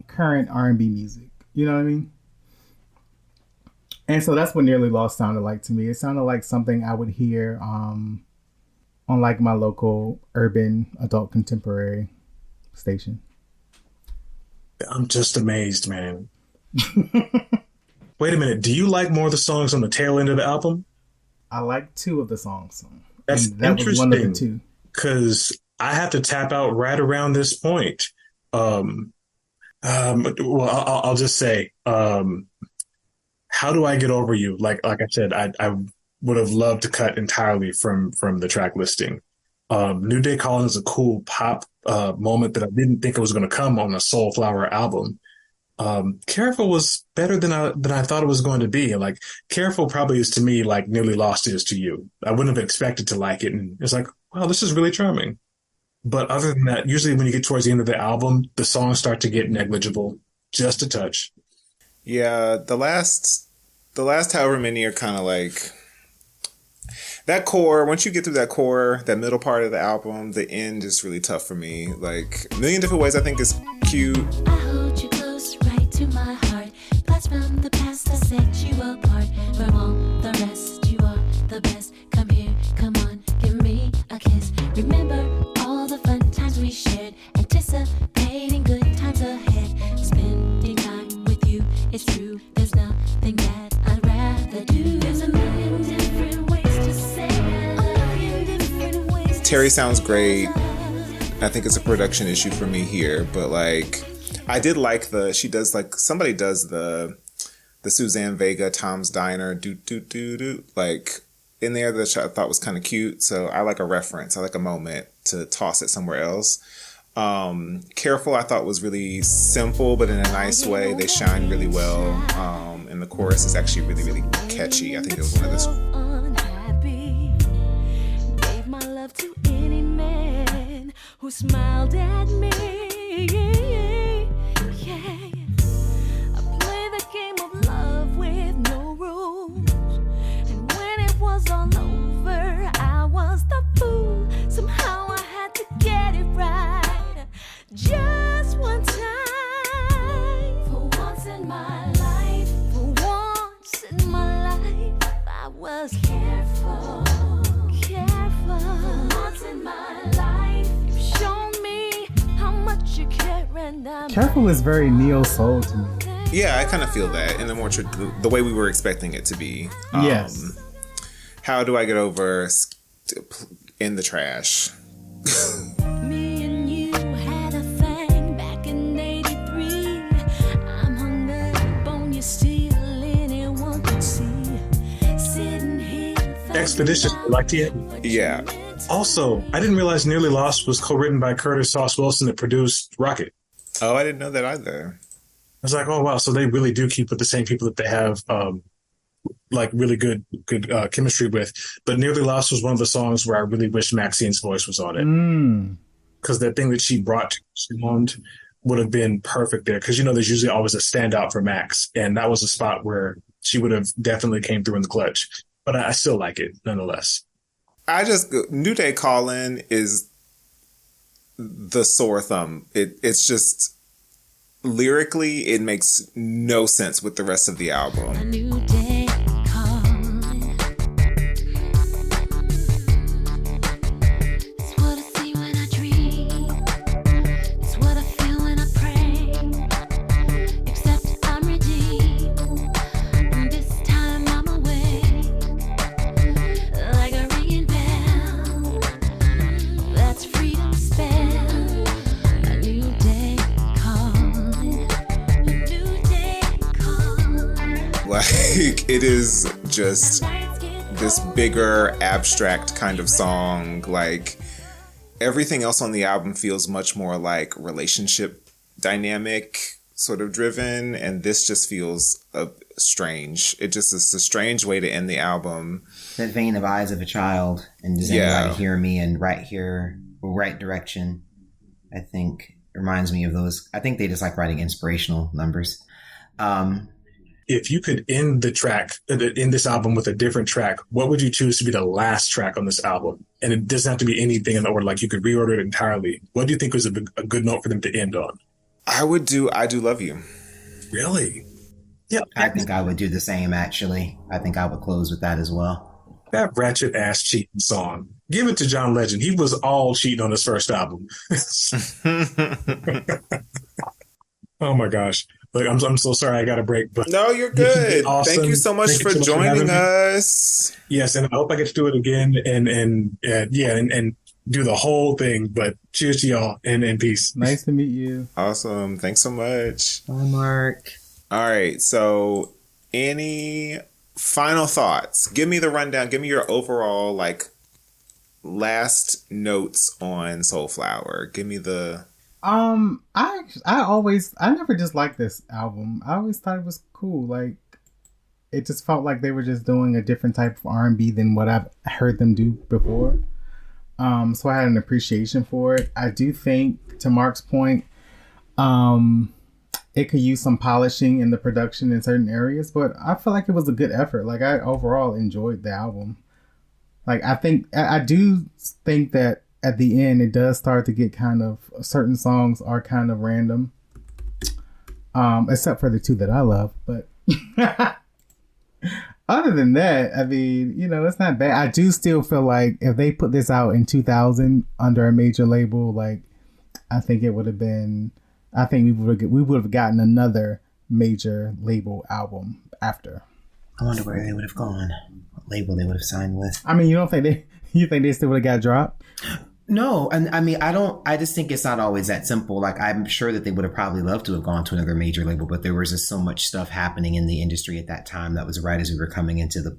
current R&B music. You know what I mean? And so that's what Nearly Lost sounded like to me. It sounded like something I would hear on like my local urban adult contemporary station.
I'm just amazed, man. Wait a minute. Do you like more of the songs on the tail end of the album?
I like two of the songs.
That's
and that was one of the
interesting.
two.
Because I have to tap out right around this point. Well, I'll just say, How Do I Get Over You? Like I said, I would have loved to cut entirely from the track listing. New Day Calling is a cool pop moment that I didn't think it was going to come on a Soulflower album. Careful was better than I thought it was going to be. Like Careful probably is to me like Nearly Lost is to you. I wouldn't have expected to like it, and it's like, wow, this is really charming. But other than that, usually when you get towards the end of the album, the songs start to get negligible, just a touch.
Yeah, the last however many are kind of like that core. Once you get through that core, that middle part of the album, the end is really tough for me. Like A Million Different Ways, I think is cute.
I hold you close right to my heart. Blast from the past that set you apart. From all the rest, you are the best. Come here, come on, give me a kiss. Remember all the fun times we shared. Anticipating good times ahead. Spending time with you, it's true. There's nothing that I'd rather do. There's a million different ways to say I love you. Different ways to
Terry sounds great. I think it's a production issue for me here, but like I did like somebody does the Suzanne Vega Tom's Diner do like in there that I thought was kind of cute. So I like a reference. I like a moment to toss it somewhere else. Careful I thought was really simple, but in a nice way. They shine really well. And the chorus is actually really, really catchy. I think it was one of those.
Unhappy. Gave my love to any man who smiled at me. Yeah. I played the game of love with no rules. And when it was all over, I was the fool. Somehow I had to get it right. Just one time. For once in my life. For once in my life. I was careful. For once in my life. You've shown me how much you care, and I'm
Careful is very neo soul to me.
Yeah, I kind of feel that in the more the way we were expecting it to be.
Yes.
How Do I Get Over In the Trash?
Me and you had a thing back in '83. I'm hung up on your ceiling and one could see. Sitting here.
Expeditious, like it.
Yeah.
Also, I didn't realize Nearly Lost was co-written by Curtis Sauce Wilson that produced Rocket.
Oh, I didn't know that either.
was like, oh wow, so they really do keep with the same people that they have like really good chemistry with. But Nearly Lost was one of the songs where I really wish Maxine's voice was on it. Because that thing that she brought to sound would have been perfect there. Because, there's usually always a standout for Max. And that was a spot where she would have definitely came through in the clutch. But I still like it nonetheless.
New Day Callin' is the sore thumb. It's just lyrically, it makes no sense with the rest of the album.
A new day calling. It's what I see when I dream. It's what I feel when I pray. Except I'm redeemed. And this time I'm awake. Like a ringing bell. That's freedom's spell. A new day calling. A new day calling.
Like, it is just this bigger, abstract kind of song. Like, everything else on the album feels much more like relationship dynamic sort of driven, and this just feels strange. It's a strange way to end the album.
That vein of Eyes of a Child and Does Anybody Hear Me and Right Here, Right Direction, I think reminds me of those. I think they just like writing inspirational numbers.
If you could end this album with a different track, what would you choose to be the last track on this album? And it doesn't have to be anything in the order, like you could reorder it entirely. What do you think was a good note for them to end on?
I would do I Do Love You.
Really? Yeah.
I think I would do the same, actually. I think I would close with that as well.
That ratchet ass cheating song. Give it to John Legend. He was all cheating on his first album. Oh my gosh. Look, I'm so sorry I got a break. But
no, you're good.
Awesome.
Thank you so much for joining us.
Yes, and I hope I get to do it again and do the whole thing. But cheers to y'all and peace.
Nice to meet you.
Awesome. Thanks so much.
Bye, Mark.
All right. So any final thoughts? Give me the rundown. Give me your overall last notes on Soulflower. Give me the...
I never disliked this album. I always thought it was cool. Like, it just felt like they were just doing a different type of R&B than what I've heard them do before. So I had an appreciation for it. I do think, to Mark's point, it could use some polishing in the production in certain areas, but I feel like it was a good effort. Like, I overall enjoyed the album. Like, I do think that at the end, it does start to get kind of, certain songs are kind of random. Except for the two that I love. But other than that, I mean, it's not bad. I do still feel like if they put this out in 2000 under a major label, like, I think it would have been, I think we would have gotten another major label album after.
I wonder where they would have gone. What label they would have signed with.
I mean, you think they still would have got dropped?
No, and I mean, I just think it's not always that simple. Like, I'm sure that they would have probably loved to have gone to another major label, but there was just so much stuff happening in the industry at that time. That was right as we were coming into the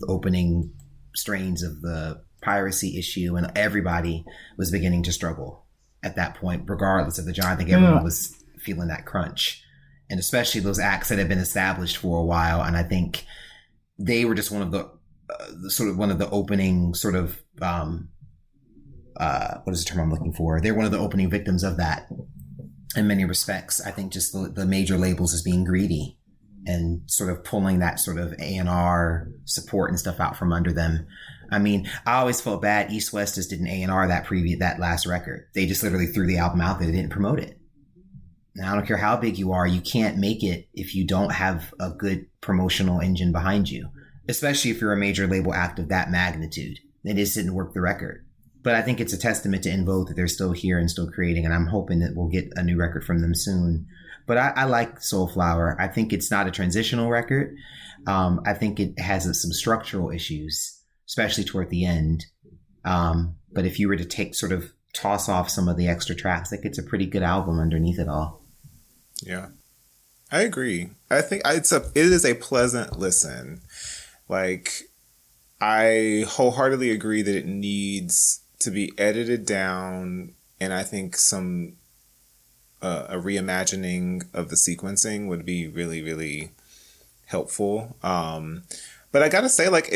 opening strains of the piracy issue, and everybody was beginning to struggle at that point, regardless of the genre. I think everyone was feeling that crunch, and especially those acts that had been established for a while. And I think they were just one of the opening sort of, what is the term I'm looking for? They're one of the opening victims of that in many respects. I think just the major labels as being greedy and sort of pulling that sort of A&R support and stuff out from under them. I mean, I always felt bad. East West just did an A&R that last record. They just literally threw the album out there. They didn't promote it. Now, I don't care how big you are. You can't make it if you don't have a good promotional engine behind you, especially if you're a major label act of that magnitude. They just didn't work the record. But I think it's a testament to En Vogue that they're still here and still creating, and I'm hoping that we'll get a new record from them soon. But I like Soulflower. I think it's not a transitional record. I think it has some structural issues, especially toward the end. But if you were to toss off some of the extra tracks, like, it's a pretty good album underneath it all.
Yeah, I agree. I think it is a pleasant listen. Like, I wholeheartedly agree that it needs to be edited down, and I think some a reimagining of the sequencing would be really, really helpful. But I gotta say, like,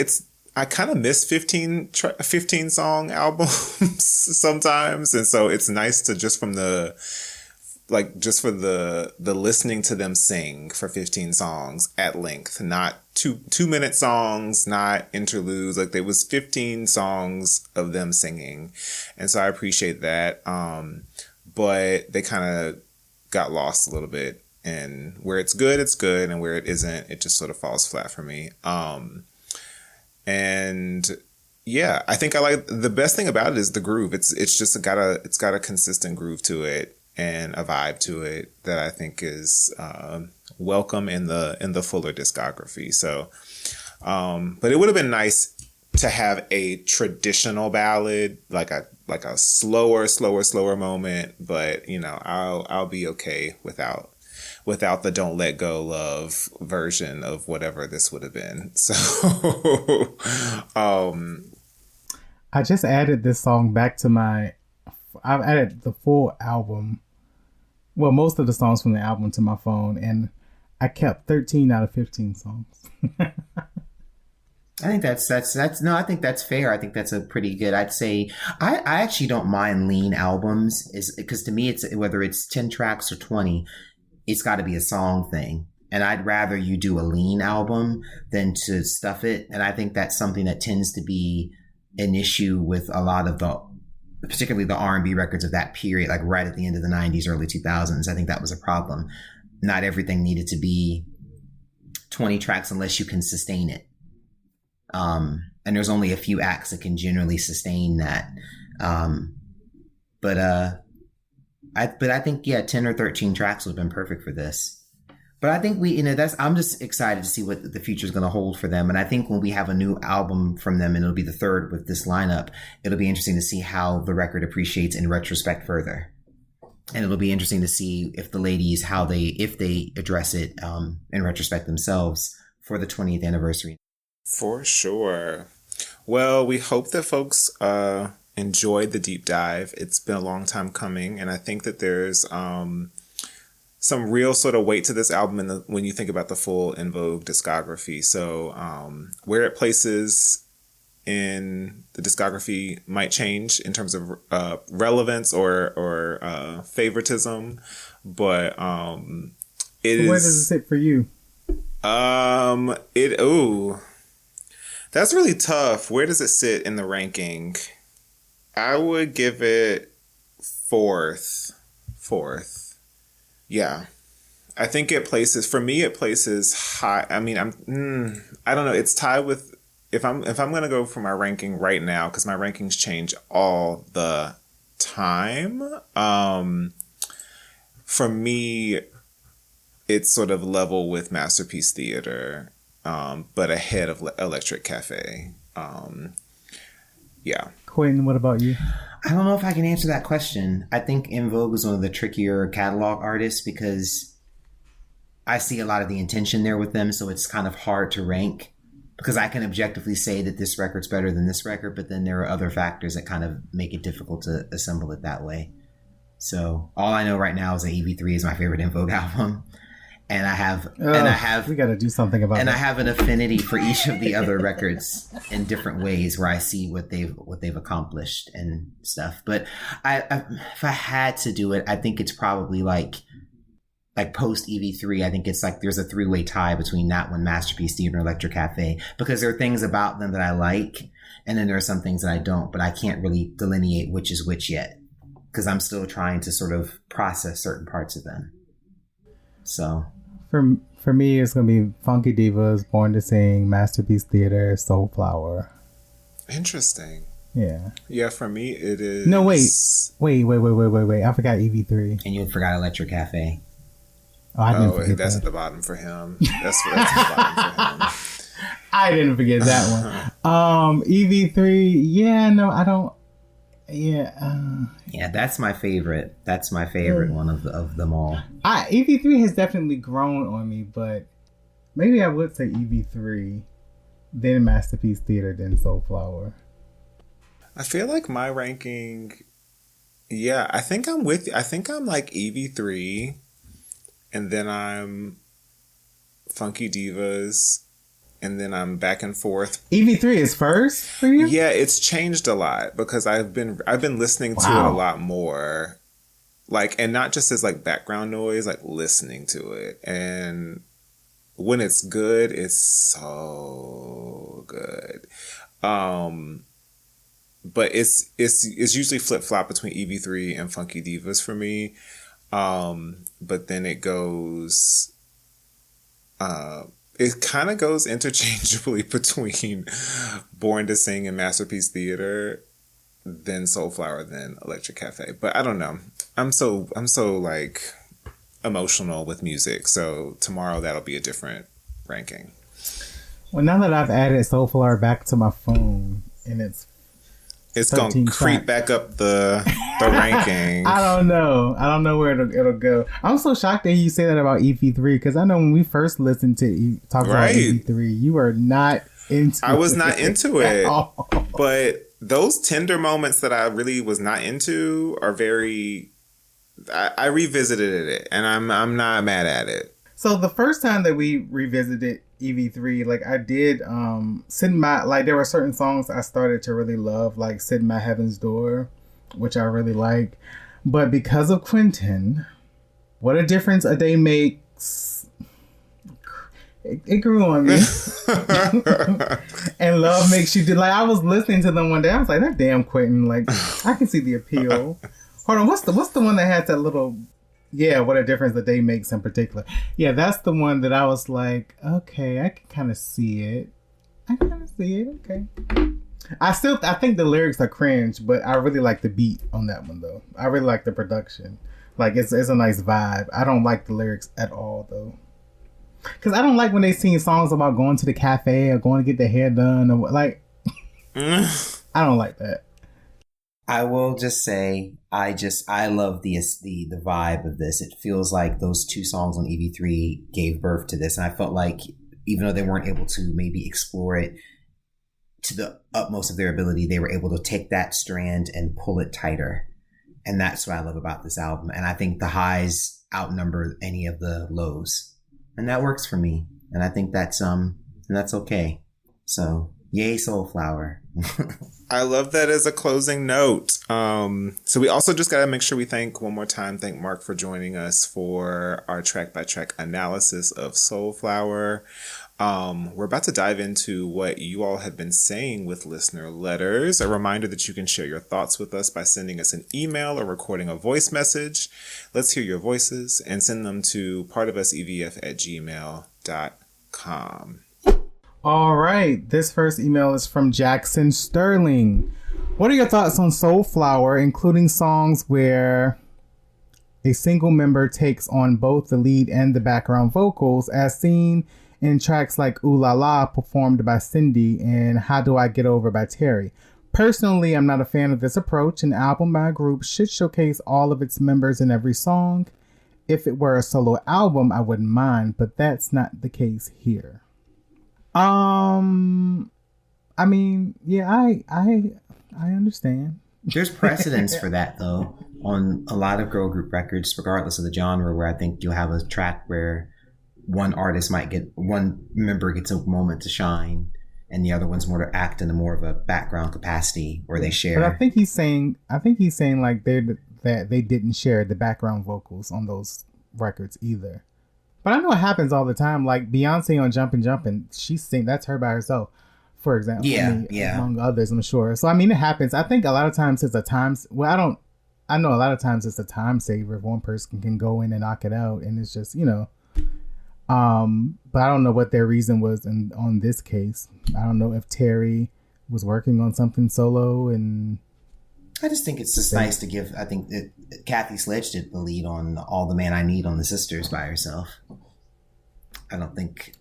I kind of miss 15 song albums sometimes. And so it's nice to just for the listening to them sing for 15 songs at length, not 2-minute songs, not interludes. Like, there was 15 songs of them singing. And so I appreciate that. But they kind of got lost a little bit, and where it's good, and where it isn't, it just sort of falls flat for me. And yeah, I think I like, the best thing about it is the groove. It's got a consistent groove to it and a vibe to it that I think is welcome in the fuller discography. So, but it would have been nice to have a traditional ballad, like a slower moment. But you know, I'll be okay without the Don't Let Go Love version of whatever this would have been. So,
I just added this song back to I've added the full album, well, most of the songs from the album to my phone, and I kept 13 out of 15 songs.
I think that's no, I think that's fair. I think that's a pretty good, I'd say, I actually don't mind lean albums, because to me, it's whether it's 10 tracks or 20, it's got to be a song thing. And I'd rather you do a lean album than to stuff it. And I think that's something that tends to be an issue with a lot of particularly the R&B records of that period, like right at the end of the 90s, early 2000s. I think that was a problem. Not everything needed to be 20 tracks unless you can sustain it. And there's only a few acts that can generally sustain that. But I think, yeah, 10 or 13 tracks would have been perfect for this. But I think I'm just excited to see what the future is going to hold for them. And I think when we have a new album from them, and it'll be the third with this lineup, it'll be interesting to see how the record appreciates in retrospect further. And it'll be interesting to see if the ladies, if they address it in retrospect themselves for the 20th anniversary.
For sure. Well, we hope that folks enjoyed the deep dive. It's been a long time coming, and I think that there's some real sort of weight to this album when you think about the full En Vogue discography. So where it places in the discography might change in terms of relevance or favoritism, but where does it
sit for you?
That's really tough. Where does it sit in the ranking? I would give it fourth. Yeah. I think it places high. I mean, I don't know. It's tied with, if I'm going to go for my ranking right now, because my rankings change all the time. For me, it's sort of level with Masterpiece Theater, but ahead of Electric Cafe. Yeah.
Quentin, what about you?
I don't know if I can answer that question. I think En Vogue is one of the trickier catalog artists because I see a lot of the intention there with them, so it's kind of hard to rank because I can objectively say that this record's better than this record, but then there are other factors that kind of make it difficult to assemble it that way. So all I know right now is that EV3 is my favorite En Vogue album. And I have we got to do something about it. And I have an affinity for each of the other records in different ways where I see what they've accomplished and stuff. But if I had to do it, I think it's probably like post EV3. I think it's like there's a three-way tie between that one, Masterpiece Theater, and Electric Cafe, because there are things about them that I like, and then there are some things that I don't. But I can't really delineate which is which yet because I'm still trying to sort of process certain parts of them. So for me, it's going to be Funky Divas, Born to Sing, Masterpiece Theater, Soulflower.
Interesting.
Yeah.
Yeah, for me, it is...
No, wait. I forgot EV3.
And you forgot Electric Cafe.
Oh, I didn't forget
that's
that.
at the bottom for him. That's at the bottom for him.
I didn't forget that one. EV3, yeah, no, I don't... Yeah.
Yeah, that's my favorite. That's my favorite one of them all.
EV3 has definitely grown on me, but maybe I would say EV3, then Masterpiece Theater, then Soulflower.
I feel like my ranking Yeah, I think I'm with you. I think I'm like EV3, and then I'm Funky Divas, and then I'm back and forth.
EV3 is first for you?
Yeah, it's changed a lot because I've been listening to it a lot more. Like, and not just as like background noise, like listening to it. And when it's good, it's so good. But it's usually flip-flop between EV3 and Funky Divas for me. But then it goes it kind of goes interchangeably between Born to Sing and Masterpiece Theater, then Soulflower, then Electric Cafe. But I don't know. I'm so like emotional with music. So tomorrow that'll be a different ranking.
Well, now that I've added Soulflower back to my phone and it's
going to creep back up the ranking.
I don't know where it'll go. I'm so shocked that you say that about EP3 because I know when we first listened to talk about EP3, you were not into it.
I was not into it. But those tender moments that I really was not into are very... I revisited it and I'm not mad at it.
So the first time that we revisited EV3, like I did Sit in My, like there were certain songs I started to really love, like Sit in My Heaven's Door, which I really like. But because of Quentin, What a Difference a Day Makes, it grew on me. And Love Makes You Do. Like I was listening to them one day, I was like, that damn Quentin, like I can see the appeal. Hold on, what's the one that had that little... Yeah, What a Difference a Day Makes in particular. Yeah, that's the one that I was like, okay, I can kind of see it. Okay. I think the lyrics are cringe, but I really like the beat on that one, though. I really like the production. Like, it's a nice vibe. I don't like the lyrics at all, though. Because I don't like when they sing songs about going to the cafe or going to get their hair done. Or like, I don't like that.
I will just say, I love the vibe of this. It feels like those two songs on EV3 gave birth to this. And I felt like even though they weren't able to maybe explore it to the utmost of their ability, they were able to take that strand and pull it tighter. And that's what I love about this album. And I think the highs outnumber any of the lows. And that works for me. And I think that's okay. So yay, Soulflower.
I love that as a closing note. So we also just got to make sure we thank Mark for joining us for our track-by-track analysis of Soulflower. We're about to dive into what you all have been saying with listener letters. A reminder that you can share your thoughts with us by sending us an email or recording a voice message. Let's hear your voices and send them to partofusevf@gmail.com.
All right, this first email is from Jackson Sterling. What are your thoughts on Soulflower, including songs where a single member takes on both the lead and the background vocals, as seen in tracks like Ooh La La, performed by Cindy, and How Do I Get Over by Terry? Personally, I'm not a fan of this approach. An album by a group should showcase all of its members in every song. If it were a solo album, I wouldn't mind, but that's not the case here. I mean, yeah, I understand.
There's precedence for that, though, on a lot of girl group records, regardless of the genre, where I think you'll have a track where one member gets a moment to shine and the other one's more to act in more of a background capacity where they share.
But I think he's saying like that they didn't share the background vocals on those records either. But I know it happens all the time. Like Beyonce on Jumpin', she sings, that's her by herself, for example.
Yeah.
Among others, I'm sure. So, I mean, it happens. I think a lot of times it's I know a lot of times it's a time saver if one person can go in and knock it out. And it's just, but I don't know what their reason was on this case. I don't know if Terry was working on something solo and...
I just think it's just nice to give. I think that Kathy Sledge did the lead on All the Man I Need on the Sisters by herself. I don't think.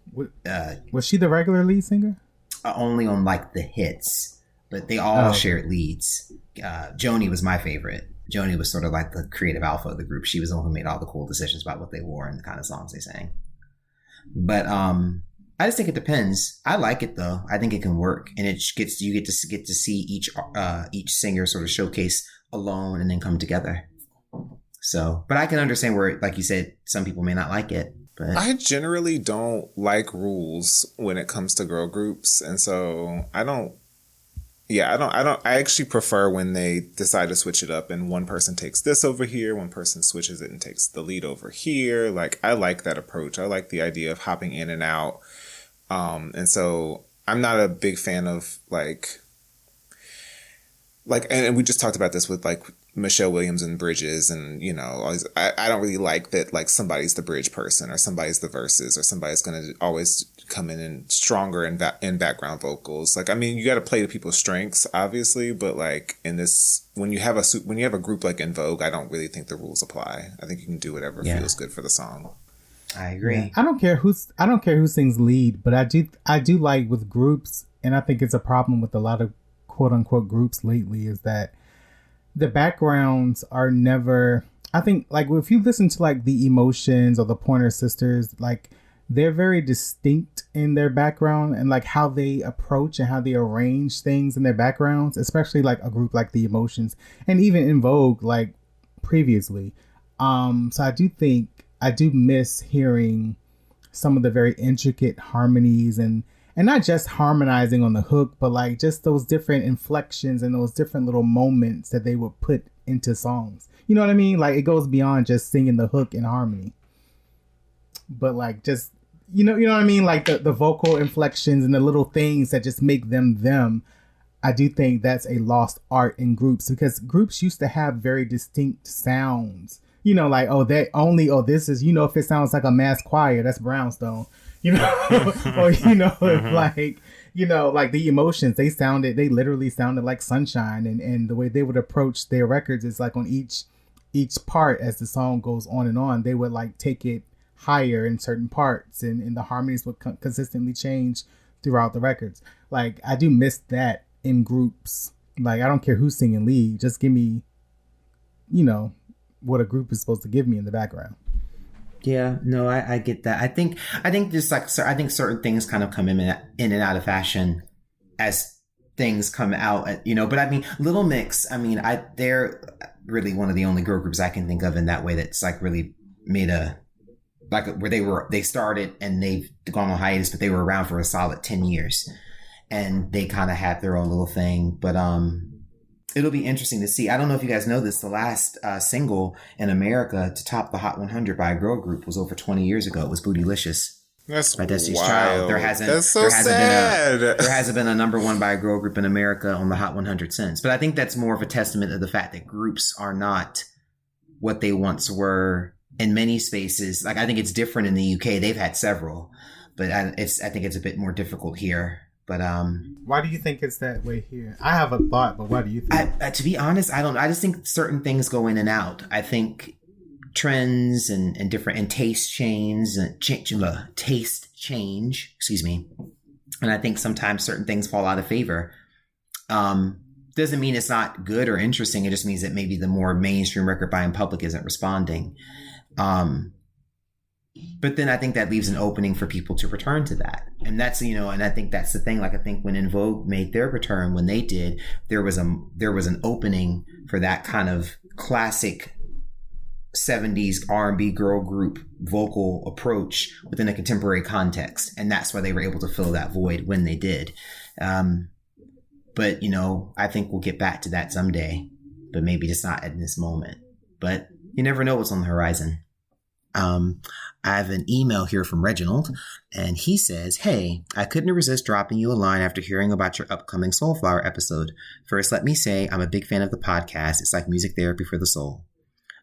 Was she the regular lead singer?
Only on like the hits, but they all shared leads. Joni was my favorite. Joni was sort of like the creative alpha of the group. She was the one who made all the cool decisions about what they wore and the kind of songs they sang. But I just think it depends. I like it though. I think it can work, and you get to see each singer sort of showcase alone and then come together. So, but I can understand where, like you said, some people may not like it. But
I generally don't like rules when it comes to girl groups. And so I actually prefer when they decide to switch it up and one person takes this over here, one person switches it and takes the lead over here. Like, I like that approach. I like the idea of hopping in and out. And so I'm not a big fan of and we just talked about this with like Michelle Williams and bridges, and you know, I don't really like that like somebody's the bridge person or somebody's the verses or somebody's going to always come in and stronger in background vocals. Like, I mean, you got to play to people's strengths, obviously, but like in this, when you have a group like En Vogue, I don't really think the rules apply. I think you can do whatever feels good for the song.
I agree.
Yeah. I don't care who sings lead, but I do like with groups, and I think it's a problem with a lot of quote unquote groups lately, is that the backgrounds are never, I think, like if you listen to like the Emotions or the Pointer Sisters, like they're very distinct in their background and like how they approach and how they arrange things in their backgrounds, especially like a group like the Emotions and even En Vogue like previously. So I do miss hearing some of the very intricate harmonies and not just harmonizing on the hook, but like just those different inflections and those different little moments that they would put into songs. You know what I mean? Like, it goes beyond just singing the hook in harmony, but like just, you know what I mean? Like the vocal inflections and the little things that just make them. I do think that's a lost art in groups, because groups used to have very distinct sounds. You know, like, this is, you know, if it sounds like a mass choir, that's Brownstone. You know, or, you know, like, you know, like the Emotions, they literally sounded like Sunshine, and the way they would approach their records is like on each part as the song goes on, they would like take it higher in certain parts, and the harmonies would consistently change throughout the records. Like, I do miss that in groups. Like, I don't care who's singing lead, just give me, you know, what a group is supposed to give me in the background.
Yeah, no, I get that. I think just like, I think certain things kind of come in and out of fashion as things come out, you know, but I mean, Little Mix, I mean, they're really one of the only girl groups I can think of in that way that's like really made where they started and they've gone on hiatus, but they were around for a solid 10 years and they kind of had their own little thing, but, it'll be interesting to see. I don't know if you guys know this. The last single in America to top the Hot 100 by a girl group was over 20 years ago. It was Bootylicious.
That's
by Destiny's
wild.
Child. There hasn't been a number one by a girl group in America on the Hot 100 since. But I think that's more of a testament of the fact that groups are not what they once were in many spaces. Like, I think it's different in the UK. They've had several, but I think it's a bit more difficult here. But
why do you think it's that way here? I have a thought, but why do you think?
To be honest, I don't. I just think certain things go in and out. I think trends and different and taste change. Excuse me. And I think sometimes certain things fall out of favor. Doesn't mean it's not good or interesting. It just means that maybe the more mainstream record buying public isn't responding. But then I think that leaves an opening for people to return to that. And that's, you know, and I think that's the thing. Like, I think when En Vogue made their return, when they did, there was an opening for that kind of classic 70s R&B girl group vocal approach within a contemporary context. And that's why they were able to fill that void when they did. But, you know, I think we'll get back to that someday, but maybe just not at this moment. But you never know what's on the horizon. I have an email here from Reginald, and he says, "Hey, I couldn't resist dropping you a line after hearing about your upcoming Soulflower episode. First, let me say I'm a big fan of the podcast. It's like music therapy for the soul.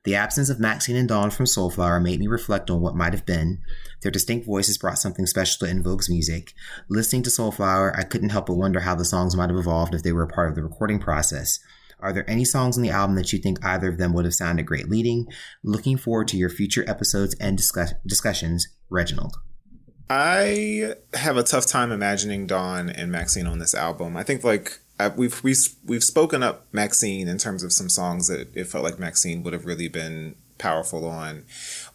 The absence of Maxine and Dawn from Soulflower made me reflect on what might have been. Their distinct voices brought something special to En Vogue's music. Listening to Soulflower, I couldn't help but wonder how the songs might have evolved if they were a part of the recording process. Are there any songs on the album that you think either of them would have sounded great leading? Looking forward to your future episodes and discussions, Reginald."
I have a tough time imagining Dawn and Maxine on this album. I think we've spoken up Maxine in terms of some songs that it felt like Maxine would have really been powerful on,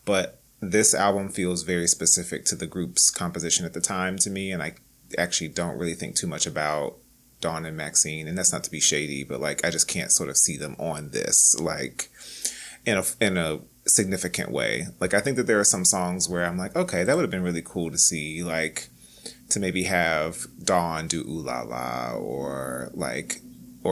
but this album feels very specific to the group's composition at the time to me, and I actually don't really think too much about Dawn and Maxine, and that's not to be shady, but like I just can't sort of see them on this like in a significant way. Like I think that there are some songs where I'm like, okay, that would have been really cool to see, like to maybe have Dawn do Ooh La La, or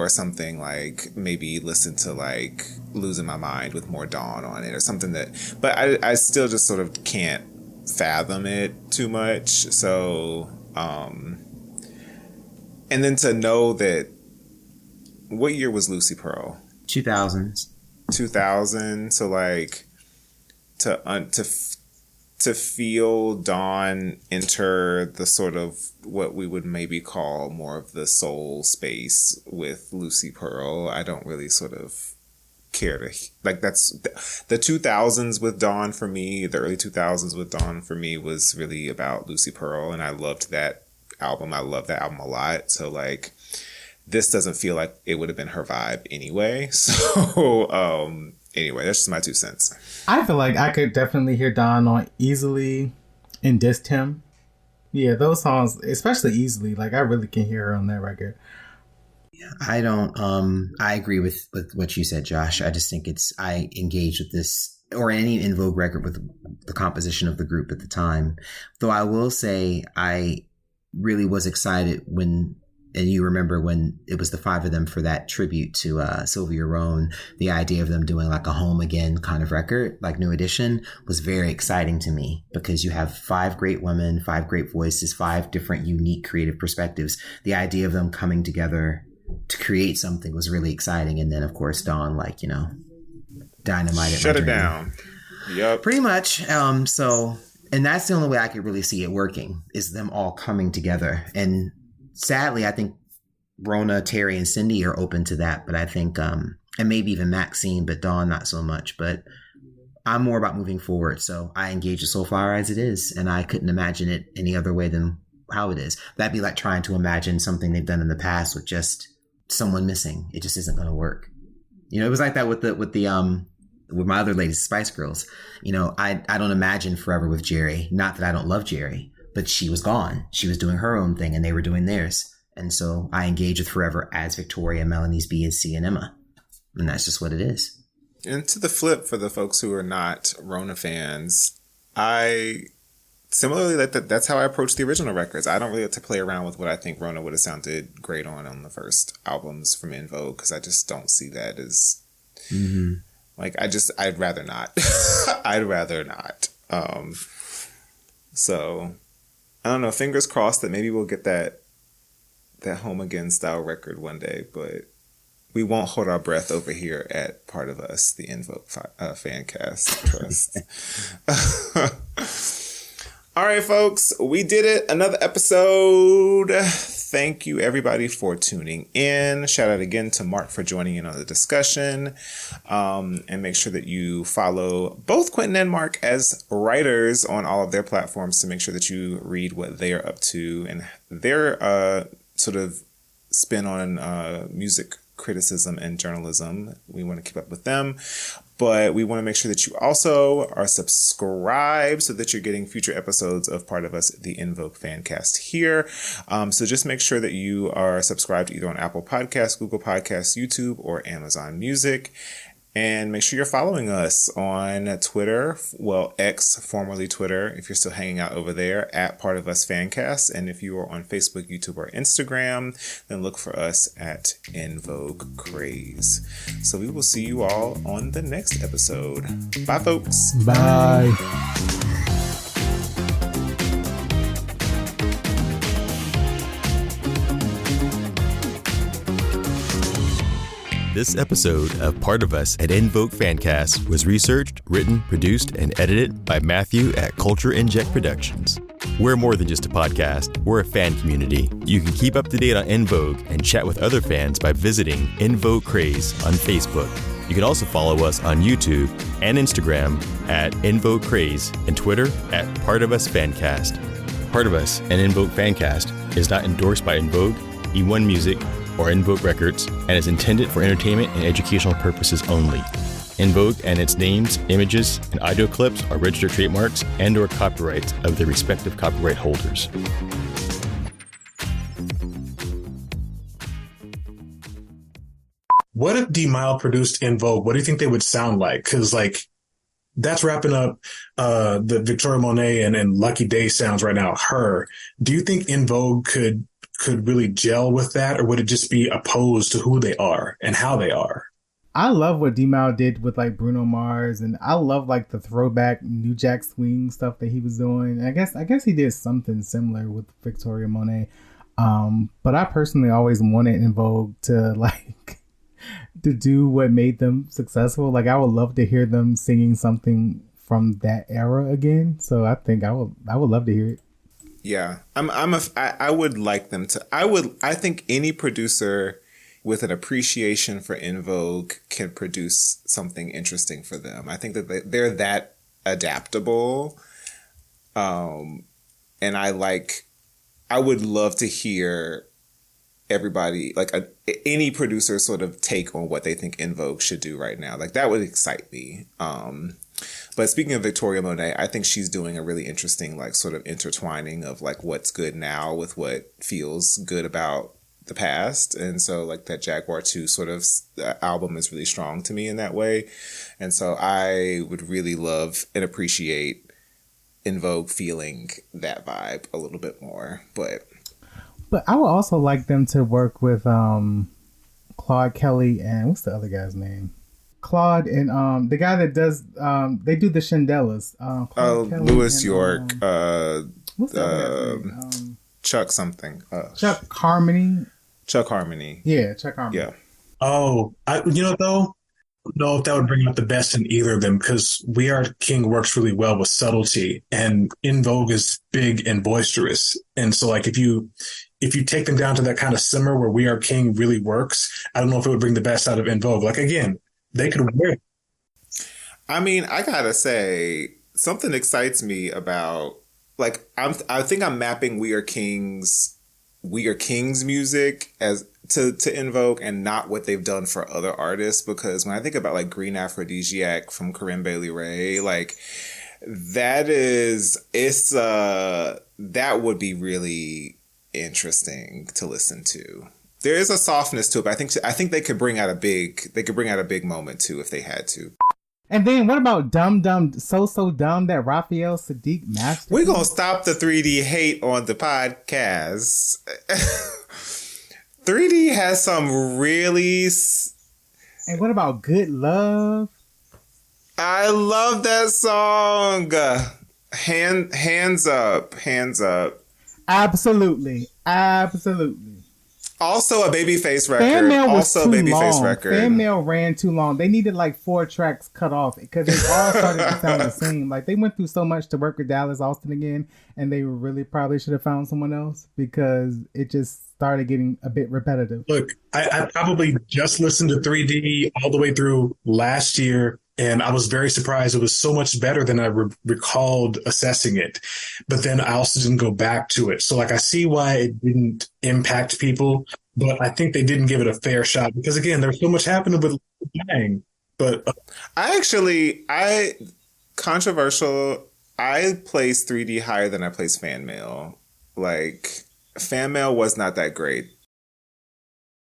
something, like maybe listen to like Losin My Mind with more Dawn on it or something, that, but I still just sort of can't fathom it too much. So and then to know that, what year was Lucy Pearl?
2000s.
2000. So like to feel Dawn enter the sort of what we would maybe call more of the soul space with Lucy Pearl, I don't really sort of care to, like, that's the 2000s with Dawn for me, the early 2000s with Dawn for me was really about Lucy Pearl, and I loved that album. I love that album a lot. So like this doesn't feel like it would have been her vibe anyway. So anyway, that's just my 2 cents.
I feel like I could definitely hear Dawn on Easily and Dissed Him. Yeah, those songs, especially Easily, like I really can hear her on that record.
I don't, I agree with what you said, Josh. I just think I engage with this, or any En Vogue record, with the composition of the group at the time. Though I will say I really was excited when, and you remember when it was the 5 of them for that tribute to Sylvia Rhone, the idea of them doing like a Home Again kind of record, like New Edition, was very exciting to me, because you have 5 great women, 5 great voices, 5 different unique creative perspectives. The idea of them coming together to create something was really exciting. And then of course Dawn, like, you know, dynamite.
Shut it down. Yep.
Pretty much. So, and that's the only way I could really see it working, is them all coming together. And sadly, I think Rona, Terry, and Cindy are open to that. But I think, and maybe even Maxine, but Dawn not so much. But I'm more about moving forward. So I engage with Soulflower as it is. And I couldn't imagine it any other way than how it is. That'd be like trying to imagine something they've done in the past with just someone missing. It just isn't going to work. You know, it was like that with my other ladies, Spice Girls. You know, I don't imagine Forever with Jerry. Not that I don't love Jerry, but she was gone. She was doing her own thing and they were doing theirs. And so I engage with Forever as Victoria, Melanie's B, and C, and Emma. And that's just what it is.
And to the flip, for the folks who are not Rona fans, similarly, that's how I approach the original records. I don't really have to play around with what I think Rona would have sounded great on the first albums from En Vogue, because I just don't see that as... Mm-hmm. Like, I'd rather not. I'd rather not. So, I don't know. Fingers crossed that maybe we'll get that Home Again style record one day, but we won't hold our breath over here at Part of Us, the En Vogue Fancast Trust. All right, folks, we did it. Another episode. Thank you, everybody, for tuning in. Shout out again to Mark for joining in on the discussion. And make sure that you follow both Quentin and Mark as writers on all of their platforms to make sure that you read what they are up to and their sort of spin on music criticism and journalism. We want to keep up with them. But we want to make sure that you also are subscribed so that you're getting future episodes of Part of Us, the En Vogue Fancast here. So just make sure that you are subscribed either on Apple Podcasts, Google Podcasts, YouTube, or Amazon Music. And make sure you're following us on Twitter, well, X, formerly Twitter, if you're still hanging out over there, at Part of Us Fancast. And if you are on Facebook, YouTube, or Instagram, then look for us at En Vogue Craze. So we will see you all on the next episode. Bye, folks.
Bye.
This episode of Part of Us at En Vogue Fancast was researched, written, produced, and edited by Matthew at Culture Inject Productions. We're more than just a podcast. We're a fan community. You can keep up to date on En Vogue and chat with other fans by visiting En Vogue Craze on Facebook. You can also follow us on YouTube and Instagram at En Vogue Craze and Twitter at Part of Us Fancast. Part of Us and En Vogue Fancast is not endorsed by En Vogue, E1 Music, or En Vogue Records, and is intended for entertainment and educational purposes only. En Vogue and its names, images, and audio clips are registered trademarks and/or copyrights of their respective copyright holders.
what if D Mile produced En Vogue? What do you think they would sound like? Because like that's wrapping up the Victoria Monet and Lucky Day sounds right now. Her. Do you think En Vogue could really gel with that, or would it just be opposed to who they are and how they are?
I love what D-Mal did with like Bruno Mars, and I love like the throwback New Jack Swing stuff that he was doing. I guess he did something similar with Victoria Monet. But I personally always wanted En Vogue to like to do what made them successful. Like I would love to hear them singing something from that era again. So I think I would love to hear it.
Yeah, I would like them to. I think any producer with an appreciation for En Vogue can produce something interesting for them. I think that they're that adaptable. And I would love to hear everybody, like any producer sort of take on what they think En Vogue should do right now. Like that would excite me. But speaking of Victoria Monet, I think she's doing a really interesting, like sort of intertwining of like what's good now with what feels good about the past. And so like that Jaguar 2 sort of album is really strong to me in that way. And so I would really love and appreciate En Vogue feeling that vibe a little bit more. But
I would also like them to work with Claude Kelly and what's the other guy's name? Claude and the guy that does they do the Shandelas.
Louis York.
What's the other guy's name?
Chuck something.
Chuck Harmony.
Chuck Harmony.
Yeah, Chuck Harmony.
Yeah.
Oh, you know, though, I don't know if that would bring out the best in either of them, because We Are King works really well with subtlety, and En Vogue is big and boisterous. And so, like, if you take them down to that kind of simmer where We Are King really works, I don't know if it would bring the best out of En Vogue. Like, again, they could wear it.
I mean, I gotta say, something excites me about, like, I think I'm mapping We Are King's music as to En Vogue and not what they've done for other artists, because when I think about like Green Aphrodisiac from Corinne Bailey Rae, like that would be really interesting to listen to. There is a softness to it, but I think they could bring out a big moment too if they had to.
And then what about Dumb So Dumb, that Raphael Sadiq master?
We're gonna stop the 3D hate on the podcast. 3D has some really.
And what about Good Love?
I love that song. Hands up.
Absolutely.
Also a Babyface record.
Fan Mail ran too long. They needed like 4 tracks cut off because they all started to sound the same. Like they went through so much to work with Dallas Austin again, and they really probably should have found someone else because it just started getting a bit repetitive.
Look, I probably just listened to 3D all the way through last year, and I was very surprised. It was so much better than I recalled assessing it. But then I also didn't go back to it. So like I see why it didn't impact people, but I think they didn't give it a fair shot because again, there's so much happening with Bang. But controversial. I place 3D higher than I place Fan Mail. Like Fan Mail was not that great